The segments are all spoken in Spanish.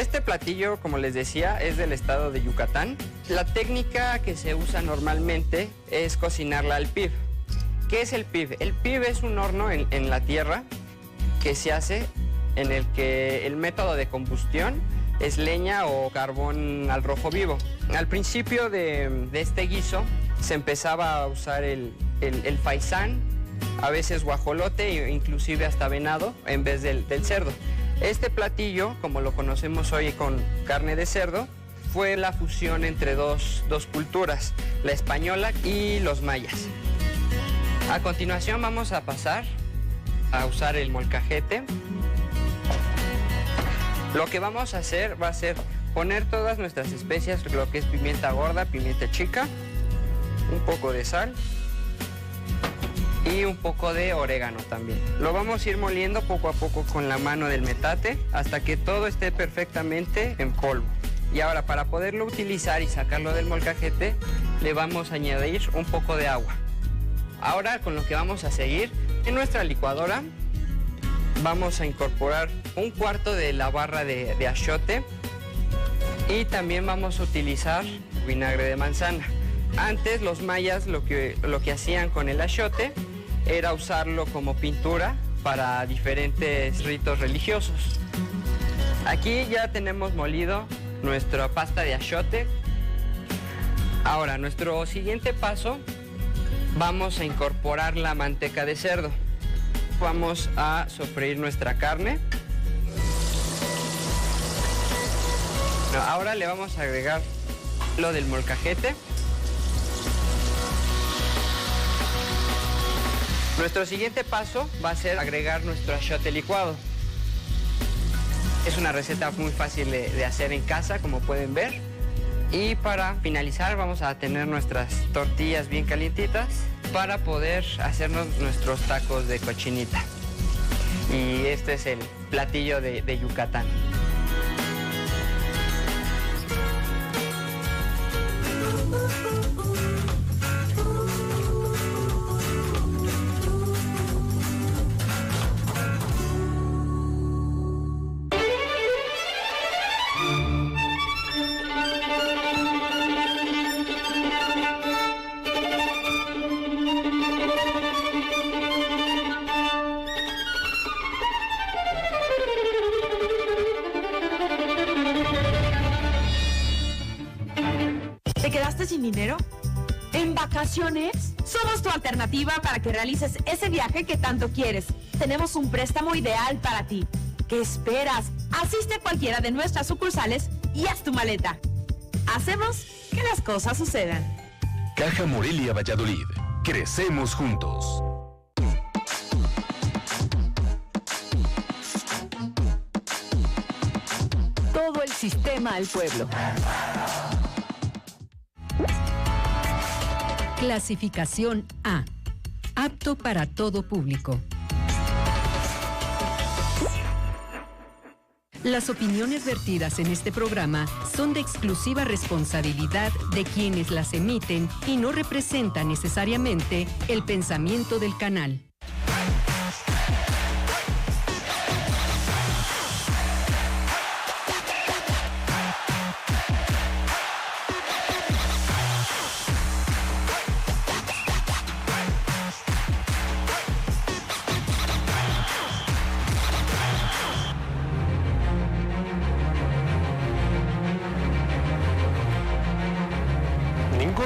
Este platillo, como les decía, es del estado de Yucatán. La técnica que se usa normalmente es cocinarla al pib. ¿Qué es el pib? El pib es un horno en la tierra que se hace en el que el método de combustión es leña o carbón al rojo vivo. Al principio de este guiso se empezaba a usar el faisán, a veces guajolote e inclusive hasta venado en vez del cerdo. Este platillo, como lo conocemos hoy con carne de cerdo, fue la fusión entre dos culturas, la española y los mayas. A continuación vamos a pasar a usar el molcajete. Lo que vamos a hacer va a ser poner todas nuestras especias, lo que es pimienta gorda, pimienta chica, un poco de sal y un poco de orégano también. Lo vamos a ir moliendo poco a poco con la mano del metate hasta que todo esté perfectamente en polvo. Y ahora, para poderlo utilizar y sacarlo del molcajete, le vamos a añadir un poco de agua. Ahora, con lo que vamos a seguir, en nuestra licuadora vamos a incorporar un cuarto de la barra de achiote y también vamos a utilizar vinagre de manzana. Antes los mayas lo que hacían con el achiote era usarlo como pintura para diferentes ritos religiosos. Aquí ya tenemos molido nuestra pasta de achiote. Ahora, nuestro siguiente paso, vamos a incorporar la manteca de cerdo. Vamos a sofreír nuestra carne. Ahora le vamos a agregar lo del molcajete. Nuestro siguiente paso va a ser agregar nuestro achiote licuado. Es una receta muy fácil de hacer en casa, como pueden ver. Y para finalizar vamos a tener nuestras tortillas bien calientitas para poder hacernos nuestros tacos de cochinita. Y este es el platillo de Yucatán. ¿Sin dinero? ¿En vacaciones? Somos tu alternativa para que realices ese viaje que tanto quieres. Tenemos un préstamo ideal para ti. ¿Qué esperas? Asiste a cualquiera de nuestras sucursales y haz tu maleta. Hacemos que las cosas sucedan. Caja Morelia Valladolid. Crecemos juntos. Todo el sistema al pueblo. Clasificación A. Apto para todo público. Las opiniones vertidas en este programa son de exclusiva responsabilidad de quienes las emiten y no representan necesariamente el pensamiento del canal.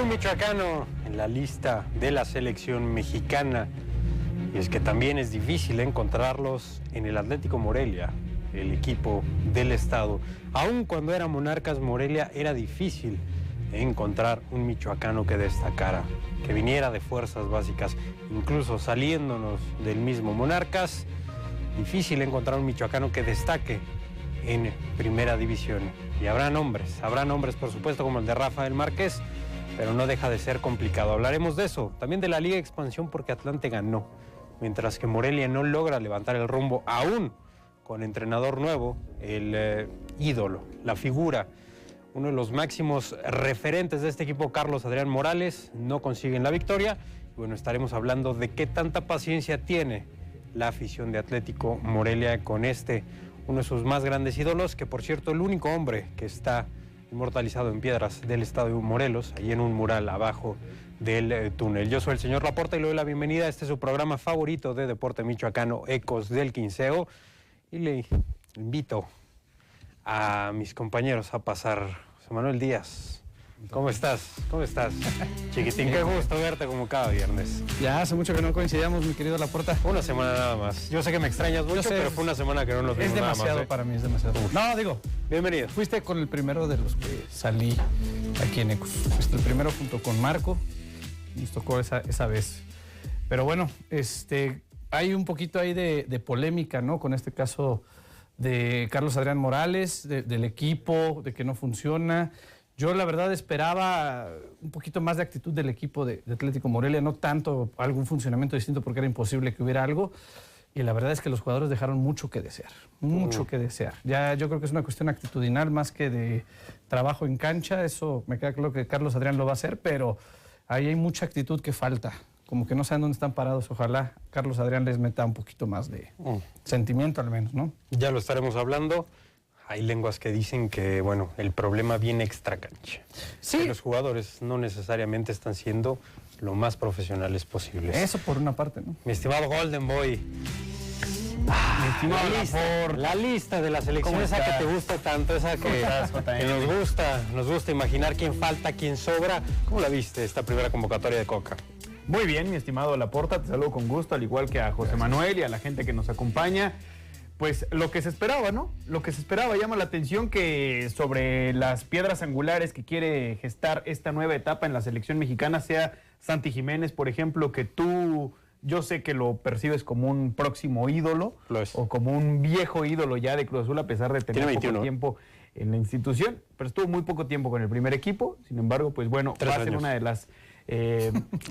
Michoacano en la lista de la selección mexicana, y es que también es difícil encontrarlos en el Atlético Morelia, el equipo del estado. Aun cuando era Monarcas Morelia era difícil encontrar un michoacano que destacara, que viniera de fuerzas básicas, incluso saliéndonos del mismo Monarcas, difícil encontrar un michoacano que destaque en primera división. Y habrá nombres por supuesto como el de Rafael Márquez, pero no deja de ser complicado. Hablaremos de eso, también de la Liga de Expansión, porque Atlante ganó, mientras que Morelia no logra levantar el rumbo, aún con entrenador nuevo, el ídolo, la figura, uno de los máximos referentes de este equipo, Carlos Adrián Morales, no consiguen la victoria. Y bueno, estaremos hablando de qué tanta paciencia tiene la afición de Atlético Morelia con este uno de sus más grandes ídolos, que por cierto el único hombre que está inmortalizado en piedras del Estadio Morelos, ahí en un mural abajo del túnel. Yo soy el señor Laporta y le doy la bienvenida a este su programa favorito de deporte michoacano, Ecos del Quinceo, y le invito a mis compañeros a pasar. José Manuel Díaz, ¿cómo estás? ¿Cómo estás? Chiquitín, qué gusto verte como cada viernes. Ya hace mucho que no coincidíamos, mi querido Laporta. Una semana nada más. Yo sé que me extrañas mucho, pero fue una semana que no nos vimos nada más. Es demasiado para mí, es demasiado. No, digo, bienvenido. fuiste con el primero de los que salí aquí en Ecos. Fuiste el primero junto con Marco. Nos tocó esa vez. Pero bueno, hay un poquito ahí de polémica, ¿no? Con este caso de Carlos Adrián Morales, del equipo, de que no funciona. Yo la verdad esperaba un poquito más de actitud del equipo de Atlético Morelia, no tanto algún funcionamiento distinto porque era imposible que hubiera algo. Y la verdad es que los jugadores dejaron mucho que desear, mucho que desear. Ya yo creo que es una cuestión actitudinal más que de trabajo en cancha. Eso me queda claro que Carlos Adrián lo va a hacer, pero ahí hay mucha actitud que falta. Como que no saben dónde están parados. Ojalá Carlos Adrián les meta un poquito más de sentimiento al menos, ¿no? Ya lo estaremos hablando. Hay lenguas que dicen que, bueno, el problema viene extra cancha. Sí. Que los jugadores no necesariamente están siendo lo más profesionales posibles. Eso por una parte, ¿no? Mi estimado Golden Boy. Mi estimado la lista de la selección, esa que te gusta tanto, esa que nos gusta imaginar quién falta, quién sobra. ¿Cómo la viste esta primera convocatoria de Coca? Muy bien, mi estimado Laporta, te saludo con gusto, al igual que a José Manuel y a la gente que nos acompaña. Pues lo que se esperaba, ¿no? Lo que se esperaba. Llama la atención que sobre las piedras angulares que quiere gestar esta nueva etapa en la selección mexicana sea Santi Jiménez, por ejemplo, que yo sé que lo percibes como un próximo ídolo o como un viejo ídolo ya de Cruz Azul, a pesar de tener poco tiempo en la institución, pero estuvo muy poco tiempo con el primer equipo. Sin embargo, pues bueno, va a ser una de las... y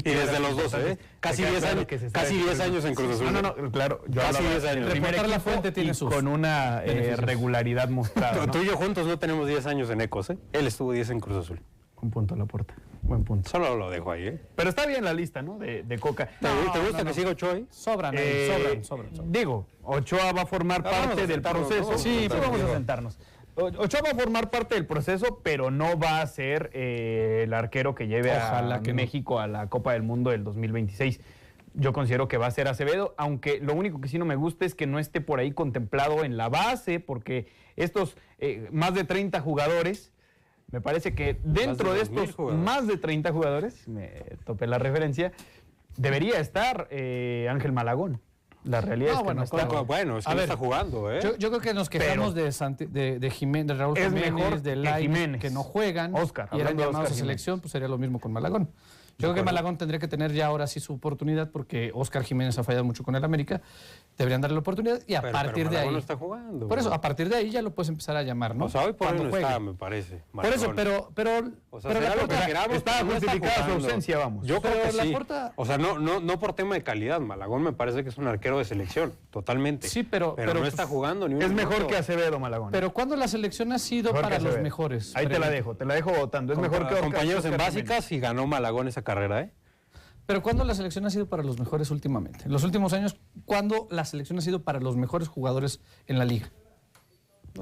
desde los 12, casi 10 años, casi 10 años en Cruz Azul. No, claro, yo casi 10 años. El primer equipo la fuente tiene y sus con una regularidad mostrada, ¿no? Tú y yo juntos no tenemos 10 años en Ecos, ¿eh? Él estuvo 10 en Cruz Azul. Un punto a Laporta, buen punto. Solo lo dejo ahí, ¿eh? Pero está bien la lista, ¿no? De Coca. ¿Te gusta que siga Ochoa ahí? Sobran. Digo, Ochoa va a formar parte del proceso. ¿no? Sí, pues vamos a sentarnos. Ochoa va a formar parte del proceso, pero no va a ser el arquero que lleve a México a la Copa del Mundo del 2026. Yo considero que va a ser Acevedo, aunque lo único que sí no me gusta es que no esté por ahí contemplado en la base, porque estos más de 30 jugadores, me parece que dentro de estos más de 30 jugadores, me topé la referencia, debería estar Ángel Malagón. La realidad es que no está. Bueno, es que no está jugando, ¿eh? Yo creo que nos quejamos de Jiménez, de Raúl Jiménez, de Lainez, que no juegan. Oscar, y eran llamados a selección, pues sería lo mismo con Malagón. Yo creo que Malagón tendría que tener ya ahora sí su oportunidad, porque Óscar Jiménez ha fallado mucho con el América. Deberían darle la oportunidad y a partir de ahí... no está jugando. Por eso, a partir de ahí ya lo puedes empezar a llamar, ¿no? O sea, hoy por hoy no está, me parece. Malagón. Por eso, pero o sea, será lo que queramos, estaba justificada su ausencia, vamos. Yo creo que sí. O sea, no por tema de calidad. Malagón me parece que es un arquero de selección, totalmente. Sí, pero no está jugando ni un minuto. Es mejor que Acevedo, Malagón. Pero ¿cuándo la selección ha sido para los mejores? Ahí te la dejo votando. Es mejor que compañeros en básicas y ganó Malagón esa carrera, ¿eh? Pero ¿cuándo la selección ha sido para los mejores últimamente? En los últimos años, ¿cuándo la selección ha sido para los mejores jugadores en la liga?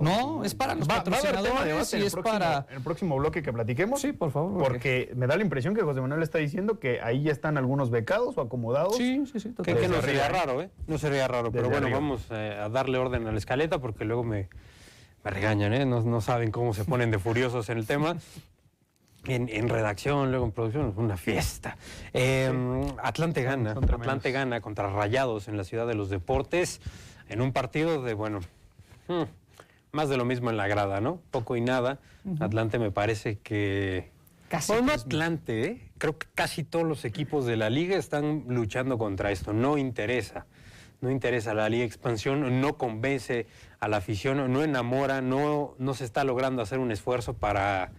No, es para los patrocinadores y es para... ¿En el próximo bloque que platiquemos? Sí, por favor. Porque me da la impresión que José Manuel está diciendo que ahí ya están algunos becados o acomodados. Sí. Que no sería raro, ¿eh? No sería raro, pero bueno, vamos a darle orden a la escaleta porque luego me regañan, ¿eh? No saben cómo se ponen de furiosos en el tema. En redacción, luego en producción, es una fiesta. Atlante gana contra Rayados en la Ciudad de los Deportes, en un partido de, más de lo mismo en la grada, ¿no? Poco y nada. Atlante me parece que... no Atlante, ¿eh? Creo que casi todos los equipos de la liga están luchando contra esto. No interesa la Liga Expansión, no convence a la afición, no enamora, no se está logrando hacer un esfuerzo para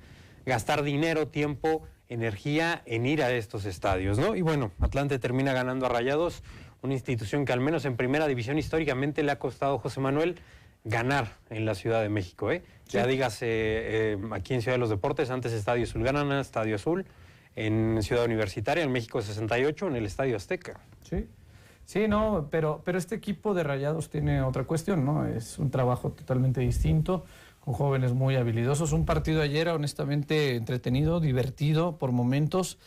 gastar dinero, tiempo, energía en ir a estos estadios, ¿no? Y bueno, Atlante termina ganando a Rayados, una institución que al menos en primera división históricamente le ha costado, José Manuel, ganar en la Ciudad de México, ¿eh? Sí. Ya dígase aquí en Ciudad de los Deportes, antes Estadio Azul ganan a Estadio Azul, en Ciudad Universitaria, en México 68, en el Estadio Azteca. Sí. Sí, no, pero este equipo de Rayados tiene otra cuestión, ¿no? Es un trabajo totalmente distinto, con jóvenes muy habilidosos. Un partido ayer, honestamente, entretenido, divertido por momentos,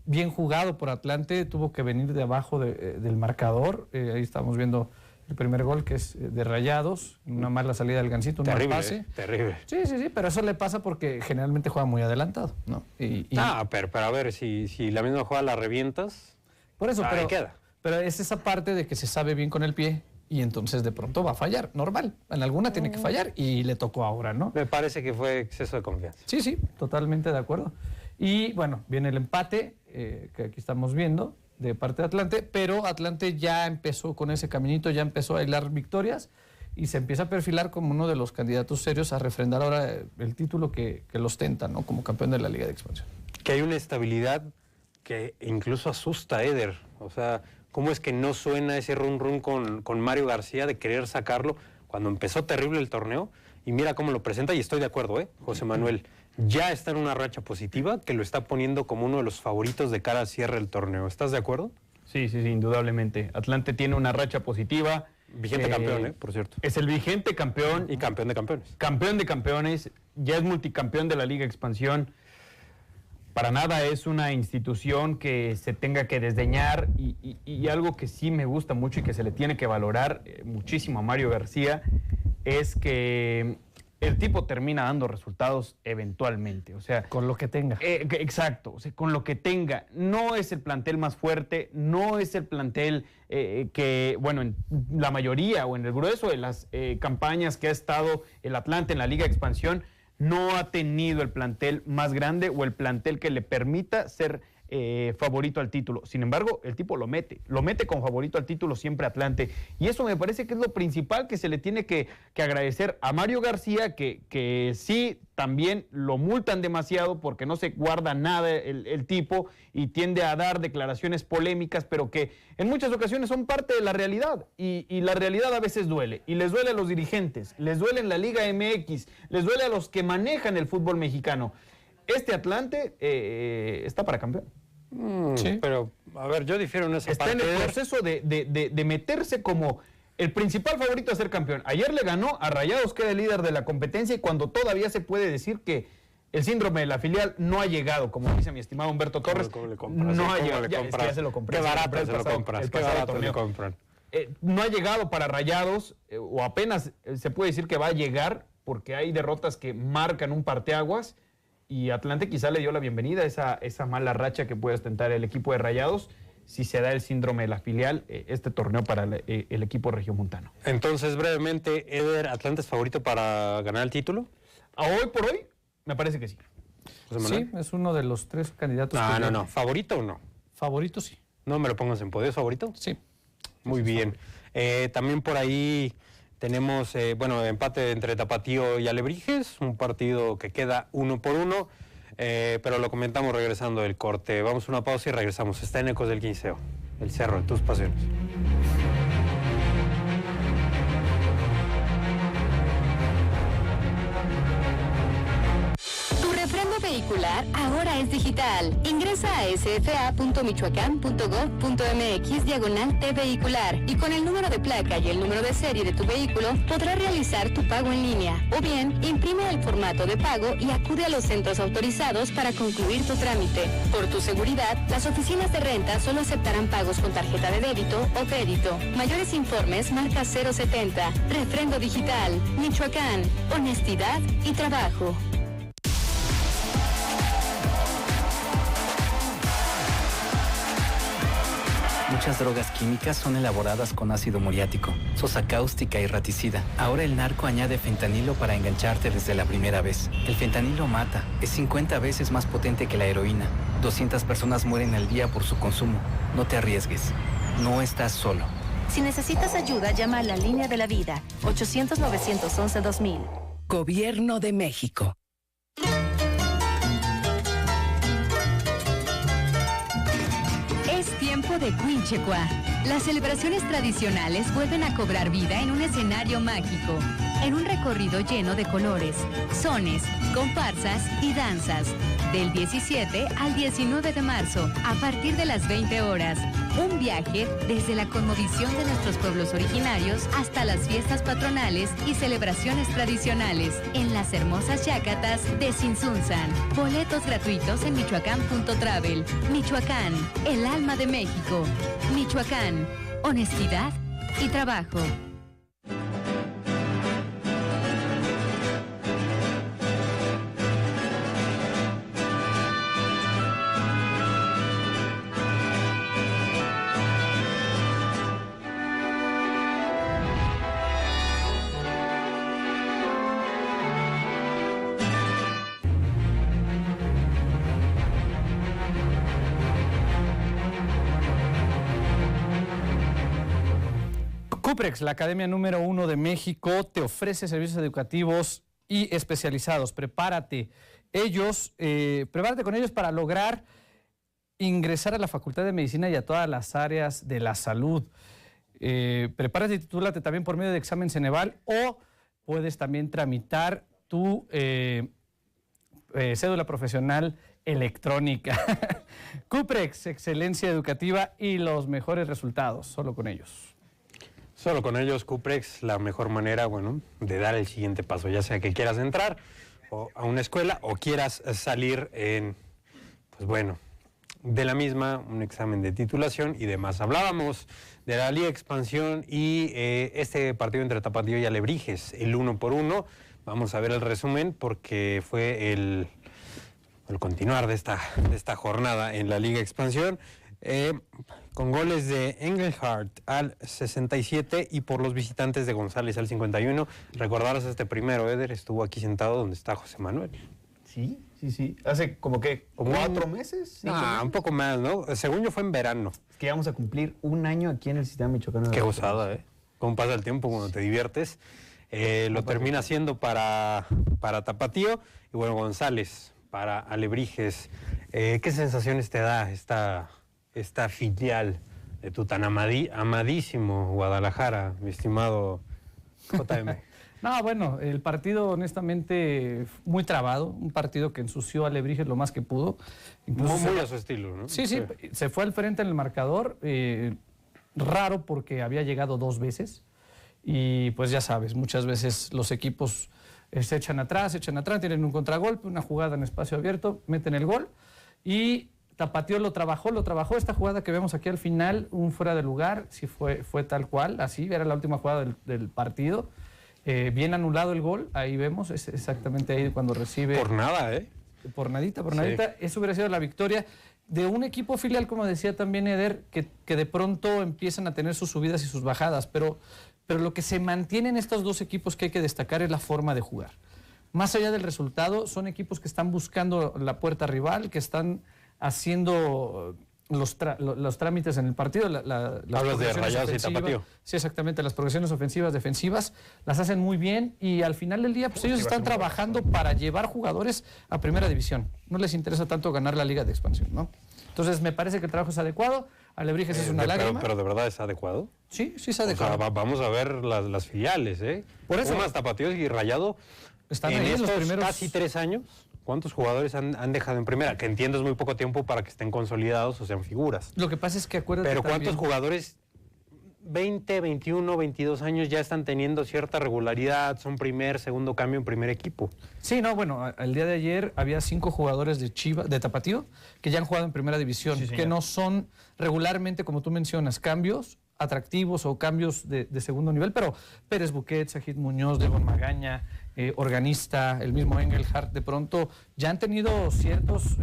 bien jugado por Atlante, tuvo que venir de abajo del marcador. Ahí estamos viendo el primer gol, que es de Rayados, una mala salida del Gansito, un mal pase. Terrible. Sí, pero eso le pasa porque generalmente juega muy adelantado, ¿no? Pero a ver, si la misma jugada la revientas, por eso, ahí queda. Pero es esa parte de que se sabe bien con el pie y entonces de pronto va a fallar, normal. En alguna tiene que fallar y le tocó ahora, ¿no? Me parece que fue exceso de confianza. Sí, totalmente de acuerdo. Y bueno, viene el empate que aquí estamos viendo de parte de Atlante, pero Atlante ya empezó con ese caminito, ya empezó a hilar victorias y se empieza a perfilar como uno de los candidatos serios a refrendar ahora el título que lo ostenta, ¿no? Como campeón de la Liga de Expansión. Que hay una estabilidad que incluso asusta a Eder. O sea, ¿cómo es que no suena ese run con Mario García de querer sacarlo cuando empezó terrible el torneo? Y mira cómo lo presenta, y estoy de acuerdo, José Manuel. Ya está en una racha positiva que lo está poniendo como uno de los favoritos de cara al cierre del torneo. ¿Estás de acuerdo? Sí, indudablemente. Atlante tiene una racha positiva. Vigente campeón, por cierto. Es el vigente campeón. Y campeón de campeones. Campeón de campeones. Ya es multicampeón de la Liga Expansión. Para nada es una institución que se tenga que desdeñar y algo que sí me gusta mucho y que se le tiene que valorar muchísimo a Mario García es que el tipo termina dando resultados eventualmente, o sea... Con lo que tenga. Exacto, o sea, con lo que tenga. No es el plantel más fuerte, no es el plantel que, bueno, en la mayoría o en el grueso de las campañas que ha estado el Atlante en la Liga de Expansión, no ha tenido el plantel más grande o el plantel que le permita ser favorito al título. Sin embargo, el tipo lo mete con favorito al título siempre Atlante. Y eso me parece que es lo principal que se le tiene que agradecer a Mario García, que sí también lo multan demasiado porque no se guarda nada el tipo y tiende a dar declaraciones polémicas, pero que en muchas ocasiones son parte de la realidad. Y la realidad a veces duele. Y les duele a los dirigentes, les duele en la Liga MX, les duele a los que manejan el fútbol mexicano. Este Atlante está para campeón. Sí, pero a ver, yo difiero en esa parte. Está en el proceso de meterse como el principal favorito a ser campeón. Ayer le ganó a Rayados, que era el líder de la competencia, y cuando todavía se puede decir que el síndrome de la filial no ha llegado, como dice mi estimado Humberto Torres. ¿Cómo le compras? No ha llegado. Ya se lo compré. Qué barato se lo compras. Qué barato se lo compran. No ha llegado para Rayados, o apenas se puede decir que va a llegar, porque hay derrotas que marcan un parteaguas. Y Atlante quizá le dio la bienvenida a esa mala racha que puede ostentar el equipo de Rayados si se da el síndrome de la filial, este torneo para el equipo regiomontano. Entonces, brevemente, Eder, ¿Atlante es favorito para ganar el título? A hoy por hoy, me parece que sí. Sí, es uno de los 3 candidatos. No. ¿Favorito o no? Favorito, sí. ¿No me lo pongas en poder, favorito? Sí. Muy bien. También por ahí... Tenemos, empate entre Tapatío y Alebrijes, un partido que queda 1-1, pero lo comentamos regresando del corte. Vamos a una pausa y regresamos. Está en Ecos del Quinceo, el cerro de tus pasiones. Vehicular ahora es digital. Ingresa a sfa.michoacán.gov.mx/T-Vehicular y con el número de placa y el número de serie de tu vehículo podrás realizar tu pago en línea o bien imprime el formato de pago y acude a los centros autorizados para concluir tu trámite. Por tu seguridad, las oficinas de renta solo aceptarán pagos con tarjeta de débito o crédito. Mayores informes marca 070. Refrendo Digital. Michoacán. Honestidad y trabajo. Muchas drogas químicas son elaboradas con ácido muriático, sosa cáustica y raticida. Ahora el narco añade fentanilo para engancharte desde la primera vez. El fentanilo mata, es 50 veces más potente que la heroína. 200 personas mueren al día por su consumo. No te arriesgues. No estás solo. Si necesitas ayuda, llama a la Línea de la Vida, 800-911-2000. Gobierno de México. Tiempo de Quinchecua. Las celebraciones tradicionales vuelven a cobrar vida en un escenario mágico. en un recorrido lleno de colores, sones, comparsas y danzas. Del 17 al 19 de marzo, a partir de las 20 horas. Un viaje desde la cosmovisión de nuestros pueblos originarios hasta las fiestas patronales y celebraciones tradicionales en las hermosas Yácatas de Tzintzuntzan. Boletos gratuitos en michoacán.travel. Michoacán, el alma de México. Michoacán, honestidad y trabajo. Cuprex, la academia número 1 de México, te ofrece servicios educativos y especializados. Prepárate con ellos para lograr ingresar a la Facultad de Medicina y a todas las áreas de la salud. Prepárate y titúlate también por medio de examen Ceneval o puedes también tramitar tu cédula profesional electrónica. Cuprex, excelencia educativa y los mejores resultados, solo con ellos. Solo con ellos, Cuprex, la mejor manera, de dar el siguiente paso, ya sea que quieras entrar a una escuela o quieras salir de la misma, un examen de titulación y demás. Hablábamos de la Liga Expansión y este partido entre Tapatío y Alebrijes, el 1-1. Vamos a ver el resumen porque fue el continuar de esta jornada en la Liga Expansión. Con goles de Engelhardt al 67 y por los visitantes de González al 51. Recordarás este primero, Eder, estuvo aquí sentado donde está José Manuel. Sí. ¿Hace como 4 meses? Un poco más, ¿no? Según yo fue en verano. Es que vamos a cumplir un año aquí en el sistema michoacano. Qué gozada, ¿eh? Cómo pasa el tiempo cuando te diviertes. Lo termina haciendo para Tapatío y González para Alebrijes. ¿Qué sensaciones te da esta filial de tu tan amadísimo Guadalajara, mi estimado JM? El partido honestamente muy trabado, un partido que ensució a Alebrijes lo más que pudo. Incluso muy a su estilo, ¿no? Sí, se fue al frente en el marcador, raro porque había llegado 2 veces y pues ya sabes, muchas veces los equipos se echan atrás, tienen un contragolpe, una jugada en espacio abierto, meten el gol y Tapatío lo trabajó esta jugada que vemos aquí al final, un fuera de lugar, sí fue tal cual, así, era la última jugada del partido. Bien anulado el gol, ahí vemos, es exactamente ahí cuando recibe... Por nada, ¿eh? Por nadita. Eso hubiera sido la victoria de un equipo filial, como decía también Eder, que de pronto empiezan a tener sus subidas y sus bajadas, pero lo que se mantiene en estos dos equipos que hay que destacar es la forma de jugar. Más allá del resultado, son equipos que están buscando la puerta rival, que están haciendo los trámites en el partido. Hablas de Rayados y Tapatío. Sí, exactamente. Las progresiones ofensivas, defensivas, las hacen muy bien y al final del día pues ellos están trabajando para llevar jugadores a primera división. No les interesa tanto ganar la Liga de Expansión, ¿no? Entonces me parece que el trabajo es adecuado. Alebrijes es una lágrima. Pero ¿de verdad es adecuado? Sí es adecuado. O sea, vamos a ver las filiales, ¿eh? Por eso. Pumas, Tapatío y Rayado están en ahí estos los primeros casi 3 años. ¿Cuántos jugadores han dejado en primera? Que entiendo es muy poco tiempo para que estén consolidados o sean figuras. Lo que pasa es que acuérdate. Pero también, ¿cuántos jugadores 20, 21, 22 años ya están teniendo cierta regularidad? Son primer, segundo cambio en primer equipo. Sí, el día de ayer había 5 jugadores de Tapatío que ya han jugado en primera división, que no son regularmente, como tú mencionas, cambios atractivos o cambios de segundo nivel, pero Pérez Buquet, Sajid Muñoz, Devon Magaña, Organista, el mismo Engelhardt, de pronto ya han tenido ciertos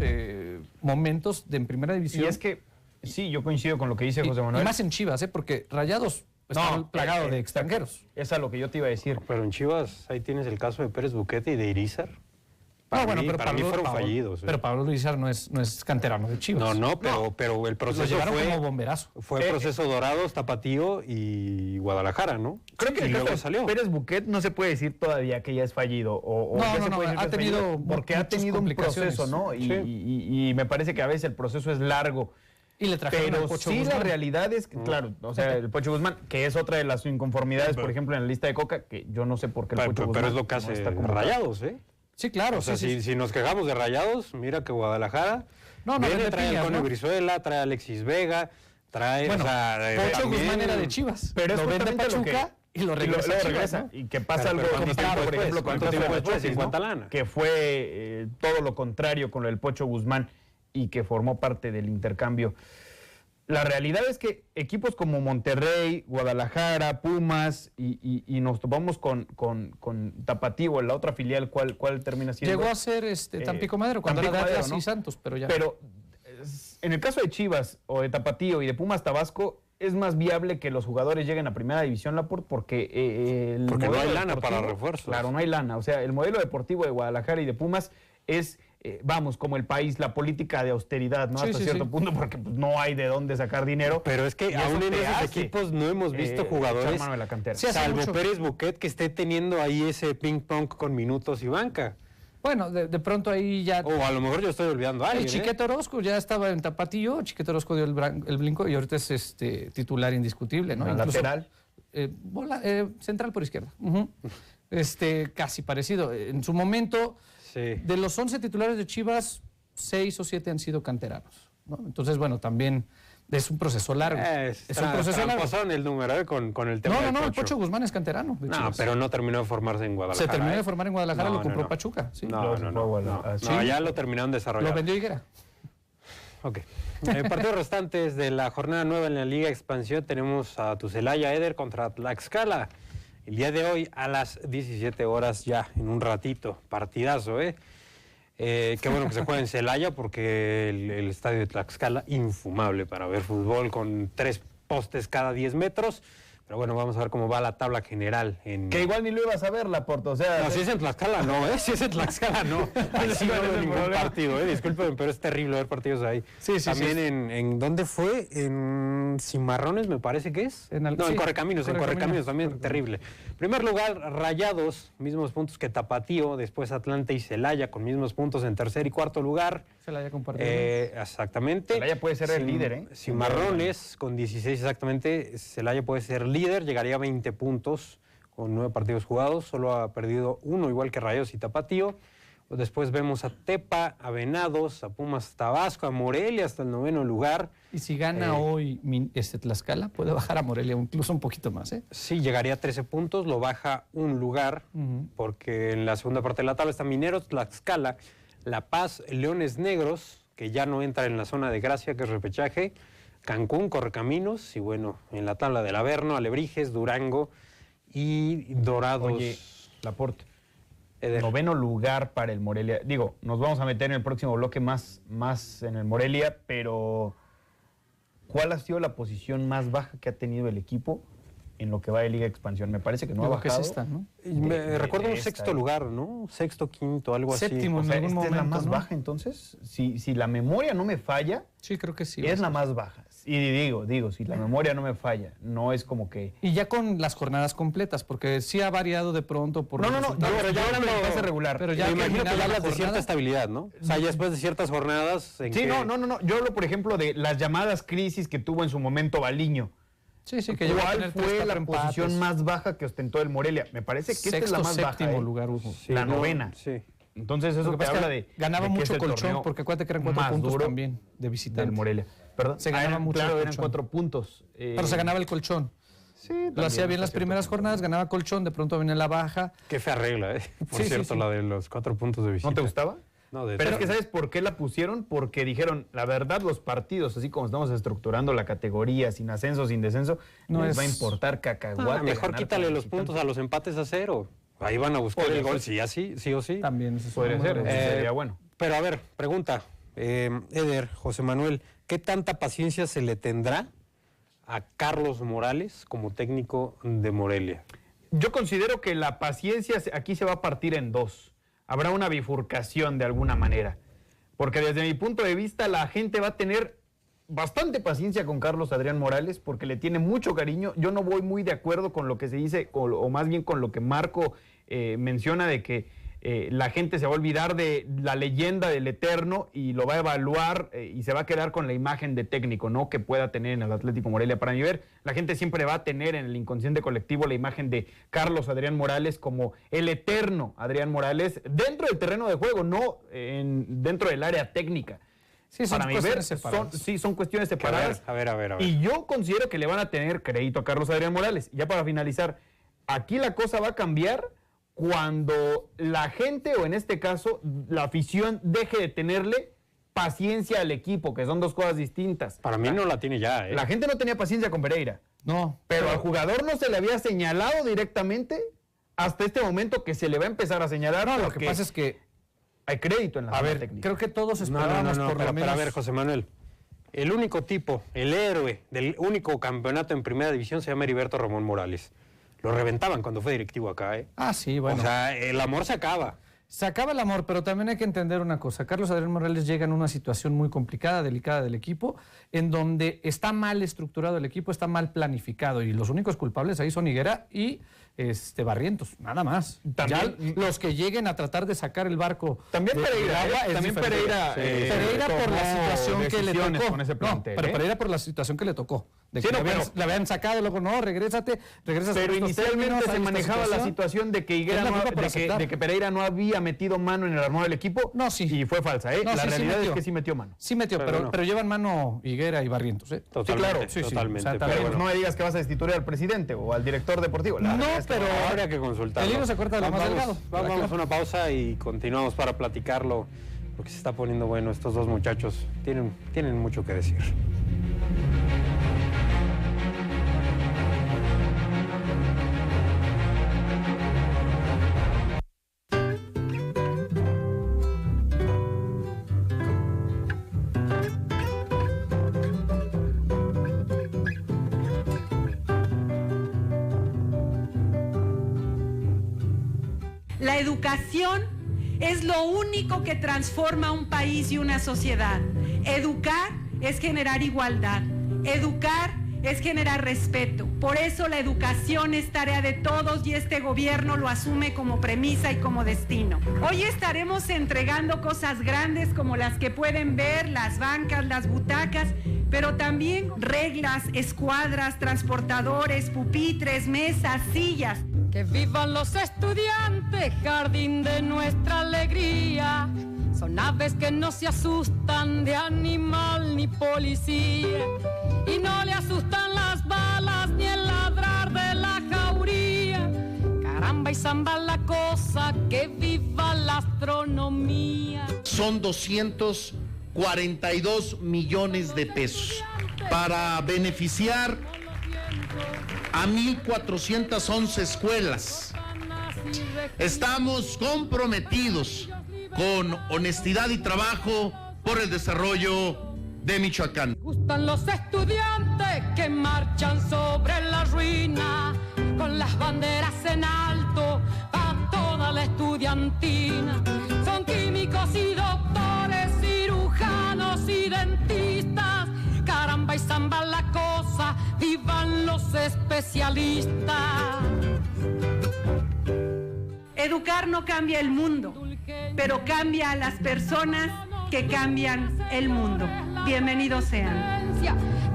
momentos en primera división. Y es que, sí, yo coincido con lo que dice José Manuel. Y más en Chivas, porque Rayados está plagado de extranjeros. Esa es lo que yo te iba a decir. Pero en Chivas ahí tienes el caso de Pérez Buquet y de Irizar. Para mí fueron fallidos. Pero Pablo Irizar no es canterano de Chivas. Pero el proceso como bomberazo. Fue el proceso Dorados, Tapatío y Guadalajara, ¿no? Creo que luego salió. Pérez Buquet no se puede decir todavía que ya es fallido. Ha tenido porque ha tenido un proceso, ¿no? Y me parece que a veces el proceso es largo. Y le trajeron pero al Pocho sí Guzmán. la realidad es que, claro, o sea, el Pocho Guzmán, que es otra de las inconformidades, por ejemplo, en la lista de Coca, que yo no sé por qué el Pocho Guzmán. Pero es lo que no hace está como Rayados, ¿eh? Sí, claro. O sea, sí. si nos quejamos de Rayados, mira que Guadalajara viene, trae al Cone Brizuela, trae a Alexis Vega, trae... Bueno, o sea, Pocho también... Guzmán era de Chivas, pero es lo vende justamente Pachuca y lo regresa a Chivas, ¿no? Y que pasa Pero algo ¿cuánto distinto, tiempo por ejemplo, con el ¿Cuánto caso tiempo de después? Chofis, 50 ¿no? lana. Que fue todo lo contrario con el Pocho Guzmán y que formó parte del intercambio. La realidad es que equipos como Monterrey, Guadalajara, Pumas y nos topamos con Tapatío, la otra filial, ¿cuál termina siendo? Llegó a ser Tampico Madero, cuando Tampico era de Madero, Atlas ¿no? y Santos, pero ya. Pero en el caso de Chivas o de Tapatío y de Pumas Tabasco, es más viable que los jugadores lleguen a primera división, Laporte, porque Porque no hay lana para refuerzos. Claro, no hay lana. O sea, el modelo deportivo de Guadalajara y de Pumas es, vamos, como el país, la política de austeridad, ¿no? Sí, Hasta sí, cierto sí. punto, porque pues, no hay de dónde sacar dinero. Pero es que Y aún eso en te esos hace, equipos no hemos visto echar jugadores, mano de la cantera. Sí, hace salvo mucho. Pérez Buquet, que esté teniendo ahí ese ping-pong con minutos y banca. Bueno, de pronto ahí ya... O a lo mejor yo estoy olvidando a El alguien, Chiquete Orozco ya estaba en Tapatío, Chiquete Orozco dio el brinco y ahorita es titular indiscutible, ¿no? ¿El lateral? Central por izquierda. Ujú. Casi parecido. En su momento, Sí. de los 11 titulares de Chivas, 6 o 7 han sido canteranos, ¿no? Entonces, bueno, también es un proceso largo. Es un proceso largo. tramposo el número con el tema No, del el Pocho. Pocho Guzmán es canterano de No, Chivas. pero no terminó de formarse en Guadalajara. Se terminó de ¿eh? formar en Guadalajara, No, lo compró no. Pachuca. Sí. No, ya lo terminaron de desarrollar. Lo vendió Higuera. Ok. Partidos restantes de la jornada nueva en la Liga Expansión tenemos a tu Celaya Eder contra Tlaxcala. El día de hoy a las 17 horas ya, en un ratito. Partidazo, ¿eh? Qué bueno que se juegue en Celaya porque el estadio de Tlaxcala, infumable para ver fútbol con 3 postes cada 10 metros. Pero bueno, vamos a ver cómo va la tabla general. Que igual ni lo ibas a ver, Laporte, o sea... No, si es en Tlaxcala, no, ¿eh? Si es en Tlaxcala, no. Ahí sí no veo ningún partido, ¿eh? Discúlpenme, pero es terrible ver partidos ahí. Sí, sí, También sí. en ¿dónde fue? En Cimarrones, me parece que es. En En Correcaminos también terrible. Primer lugar, Rayados, mismos puntos que Tapatío, después Atlante y Celaya con mismos puntos en tercer y cuarto lugar. Celaya compartido. Exactamente. Celaya puede ser el líder, ¿eh? Cimarrones con 16 exactamente. Celaya puede ser líder, llegaría a 20 puntos con 9 partidos jugados. Solo ha perdido 1, igual que Rayados y Tapatío. Después vemos a Tepa, a Venados, a Pumas Tabasco, a Morelia hasta el 9º lugar. Y si gana hoy Tlaxcala, puede bajar a Morelia incluso un poquito más, ¿eh? Sí, llegaría a 13 puntos, lo baja un lugar, porque en la segunda parte de la tabla está Mineros, Tlaxcala, La Paz, Leones Negros, que ya no entra en la zona de gracia, que es repechaje, Cancún, Correcaminos, y bueno, en la tabla del Averno, Alebrijes, Durango y Dorados. Oye, Laporte. Eder. 9º lugar para el Morelia. Digo, nos vamos a meter en el próximo bloque más en el Morelia, pero ¿cuál ha sido la posición más baja que ha tenido el equipo en lo que va de Liga de Expansión? Me parece que no ha Digo que bajado. es esta, ¿no? Recuerdo un sexto lugar, ¿no? Sexto, quinto, algo así. Séptimo, O sea, en algún ¿esta es la momento, más ¿no? baja entonces? Si la memoria no me falla, Sí, creo que sí. es la más baja. Y digo, si la memoria no me falla, no es como que... Y ya con las jornadas completas, porque sí ha variado de pronto por No, los resultados. pero ya hablando- hablando de fase regular. Pero ya Me imagino que terminada ya la hablas de cierta jornada. estabilidad, ¿no? O sea, ya después de ciertas jornadas... en Sí, que- no. Yo hablo, por ejemplo, de las llamadas crisis que tuvo en su momento Baliño. Sí, que llegó a ¿Cuál tener 3, fue 4 la empates. posición más baja que ostentó el Morelia? Me parece que esta es la más Sexto, baja. séptimo lugar hubo. Sí, la no, novena. Sí. Entonces Lo eso que te pasa es habla que de... ganaba de que es mucho el colchón, torneo porque acuérdate que eran 4 más puntos duro también de visitante. del Morelia. Perdón, Se ganaba mucho claro, el eran colchón. 4 puntos. Pero se ganaba el colchón. Sí, Lo hacía bien las primeras jornadas, ganaba colchón, de pronto venía la baja. Qué fea regla, ¿eh? Por Sí, cierto, sí. la de los 4 puntos de visita. ¿No te gustaba? No, de Pero es hecho. que ¿sabes por qué la pusieron? Porque dijeron, la verdad, los partidos, así como estamos estructurando la categoría, sin ascenso, sin descenso, No les es- va a importar cacahuate. Mejor ganar quítale como los visitante. puntos a los empates a 0. Ahí van a buscar Podría el gol, ser. sí o sí. También. Eso es Podría una ser, buena- eso sería bueno. Pero a ver, pregunta, Eder, José Manuel, ¿qué tanta paciencia se le tendrá a Carlos Morales como técnico de Morelia? Yo considero que la paciencia aquí se va a partir en dos. Habrá una bifurcación de alguna manera. Porque desde mi punto de vista la gente va a tener bastante paciencia con Carlos Adrián Morales porque le tiene mucho cariño. Yo no voy muy de acuerdo con lo que se dice, o más bien con lo que Marco menciona de que la gente se va a olvidar de la leyenda del Eterno y lo va a evaluar y se va a quedar con la imagen de técnico, ¿no?, que pueda tener en el Atlético Morelia. Para mi ver, la gente siempre va a tener en el inconsciente colectivo la imagen de Carlos Adrián Morales como el eterno Adrián Morales dentro del terreno de juego, no dentro del área técnica. Sí, son Para mi ver, son cuestiones separadas. A ver. Y yo considero que le van a tener crédito a Carlos Adrián Morales. Ya para finalizar, aquí la cosa va a cambiar cuando la gente, o en este caso, la afición, deje de tenerle paciencia al equipo, que son dos cosas distintas. Para mí no la tiene ya, ¿eh? La gente no tenía paciencia con Pereira. No. Pero al jugador no se le había señalado directamente hasta este momento que se le va a empezar a señalar. No, lo que pasa es que hay crédito en la técnica. Creo que todos esperábamos por lo menos... Pero a ver, José Manuel, el único tipo, el héroe del único campeonato en primera división se llama Heriberto Ramón Morales. Lo reventaban cuando fue directivo acá, ¿eh? Ah, sí, bueno. O sea, el amor se acaba. Se acaba el amor, pero también hay que entender una cosa. Carlos Adrián Morales llega en una situación muy complicada, delicada del equipo, en donde está mal estructurado el equipo, está mal planificado, y los únicos culpables ahí son Higuera y Barrientos, nada más. También, ya los que lleguen a tratar de sacar el barco. También Pereira. Pereira por la situación que le tocó. Con ese plantel, pero Pereira por la situación que le tocó. De Sí, que no, le habían sacado, luego no, regresas. Pero inicialmente se manejaba la situación de que Higuera de que Pereira no había metido mano en el armado del equipo. No, sí. Y fue falsa, ¿eh? No, la sí, realidad sí es que sí metió mano. Sí metió, pero llevan mano Higuera y Barrientos, ¿eh? Totalmente, sí, claro. totalmente. O sea, Pero no me digas que vas a destituir al presidente o al director deportivo. No, pero habría que consultarlo. El hilo se corta de lo más delgado. Vamos a una pausa y continuamos para platicarlo, porque se está poniendo bueno. Estos dos muchachos tienen mucho que decir. La educación es lo único que transforma un país y una sociedad. Educar es generar igualdad. Educar es generar respeto. Por eso la educación es tarea de todos y este gobierno lo asume como premisa y como destino. Hoy estaremos entregando cosas grandes como las que pueden ver, las bancas, las butacas, pero también reglas, escuadras, transportadores, pupitres, mesas, sillas. Que vivan los estudiantes, jardín de nuestra alegría. Son aves que no se asustan de animal ni policía. Y no le asustan las balas ni el ladrar de la jauría. Caramba y zamba la cosa, que viva la astronomía. Son 242 millones de pesos para beneficiar a 1,411 escuelas. Estamos comprometidos con honestidad y trabajo por el desarrollo de Michoacán. Gustan los estudiantes que marchan sobre la ruina, con las banderas en alto a toda la estudiantina. Son químicos y doctores, cirujanos y dentistas. Caramba y zamba la cosa, vivan los especialistas. Educar no cambia el mundo, pero cambia a las personas que cambian el mundo. Bienvenidos sean.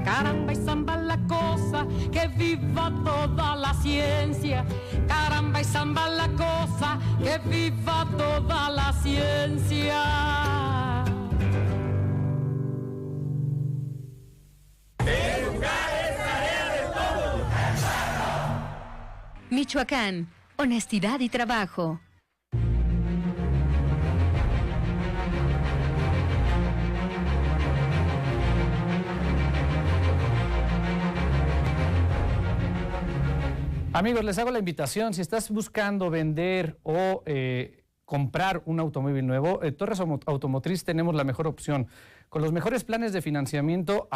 Caramba y zamba la cosa, que viva toda la ciencia. Caramba y zamba la cosa, que viva toda la ciencia. Michoacán, honestidad y trabajo. Amigos, les hago la invitación. Si estás buscando vender o comprar un automóvil nuevo, Torres Automotriz tenemos la mejor opción, con los mejores planes de financiamiento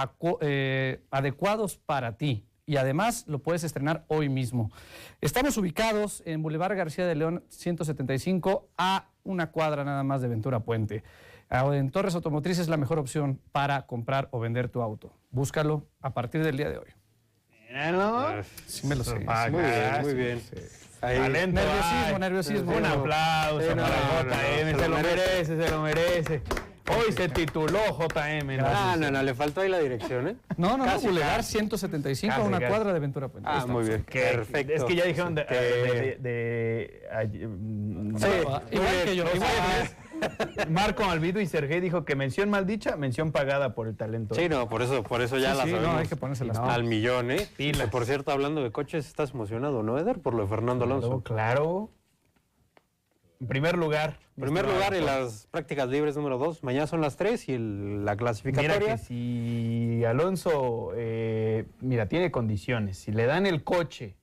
adecuados para ti. Y además lo puedes estrenar hoy mismo. Estamos ubicados en Boulevard García de León 175, a una cuadra nada más de Ventura Puente. En Torres Automotriz es la mejor opción para comprar o vender tu auto. Búscalo a partir del día de hoy. ¿No? Sí me lo sé. Muy bien, muy bien. Sí. Talento, nerviosismo. Un aplauso para JM, se lo merece. Hoy se tituló JM. No, le faltó ahí la dirección, ¿eh? No, Boulevard 175, a una cuadra de Ventura Puente. Muy bien, perfecto. Es que ya dijeron igual que yo. Marco Malvido y Sergey dijo que mención maldicha, mención pagada por el talento. Sí, no, por eso ya la sabemos. No, hay que ponerse las al millón, ¿eh? Pilas. Por cierto, hablando de coches, estás emocionado, ¿no, Eder? Por lo de Fernando Alonso. Claro. En primer lugar. En las prácticas libres número 2. Mañana son las 3 y la clasificatoria. Mira que si Alonso, tiene condiciones. Si le dan el coche,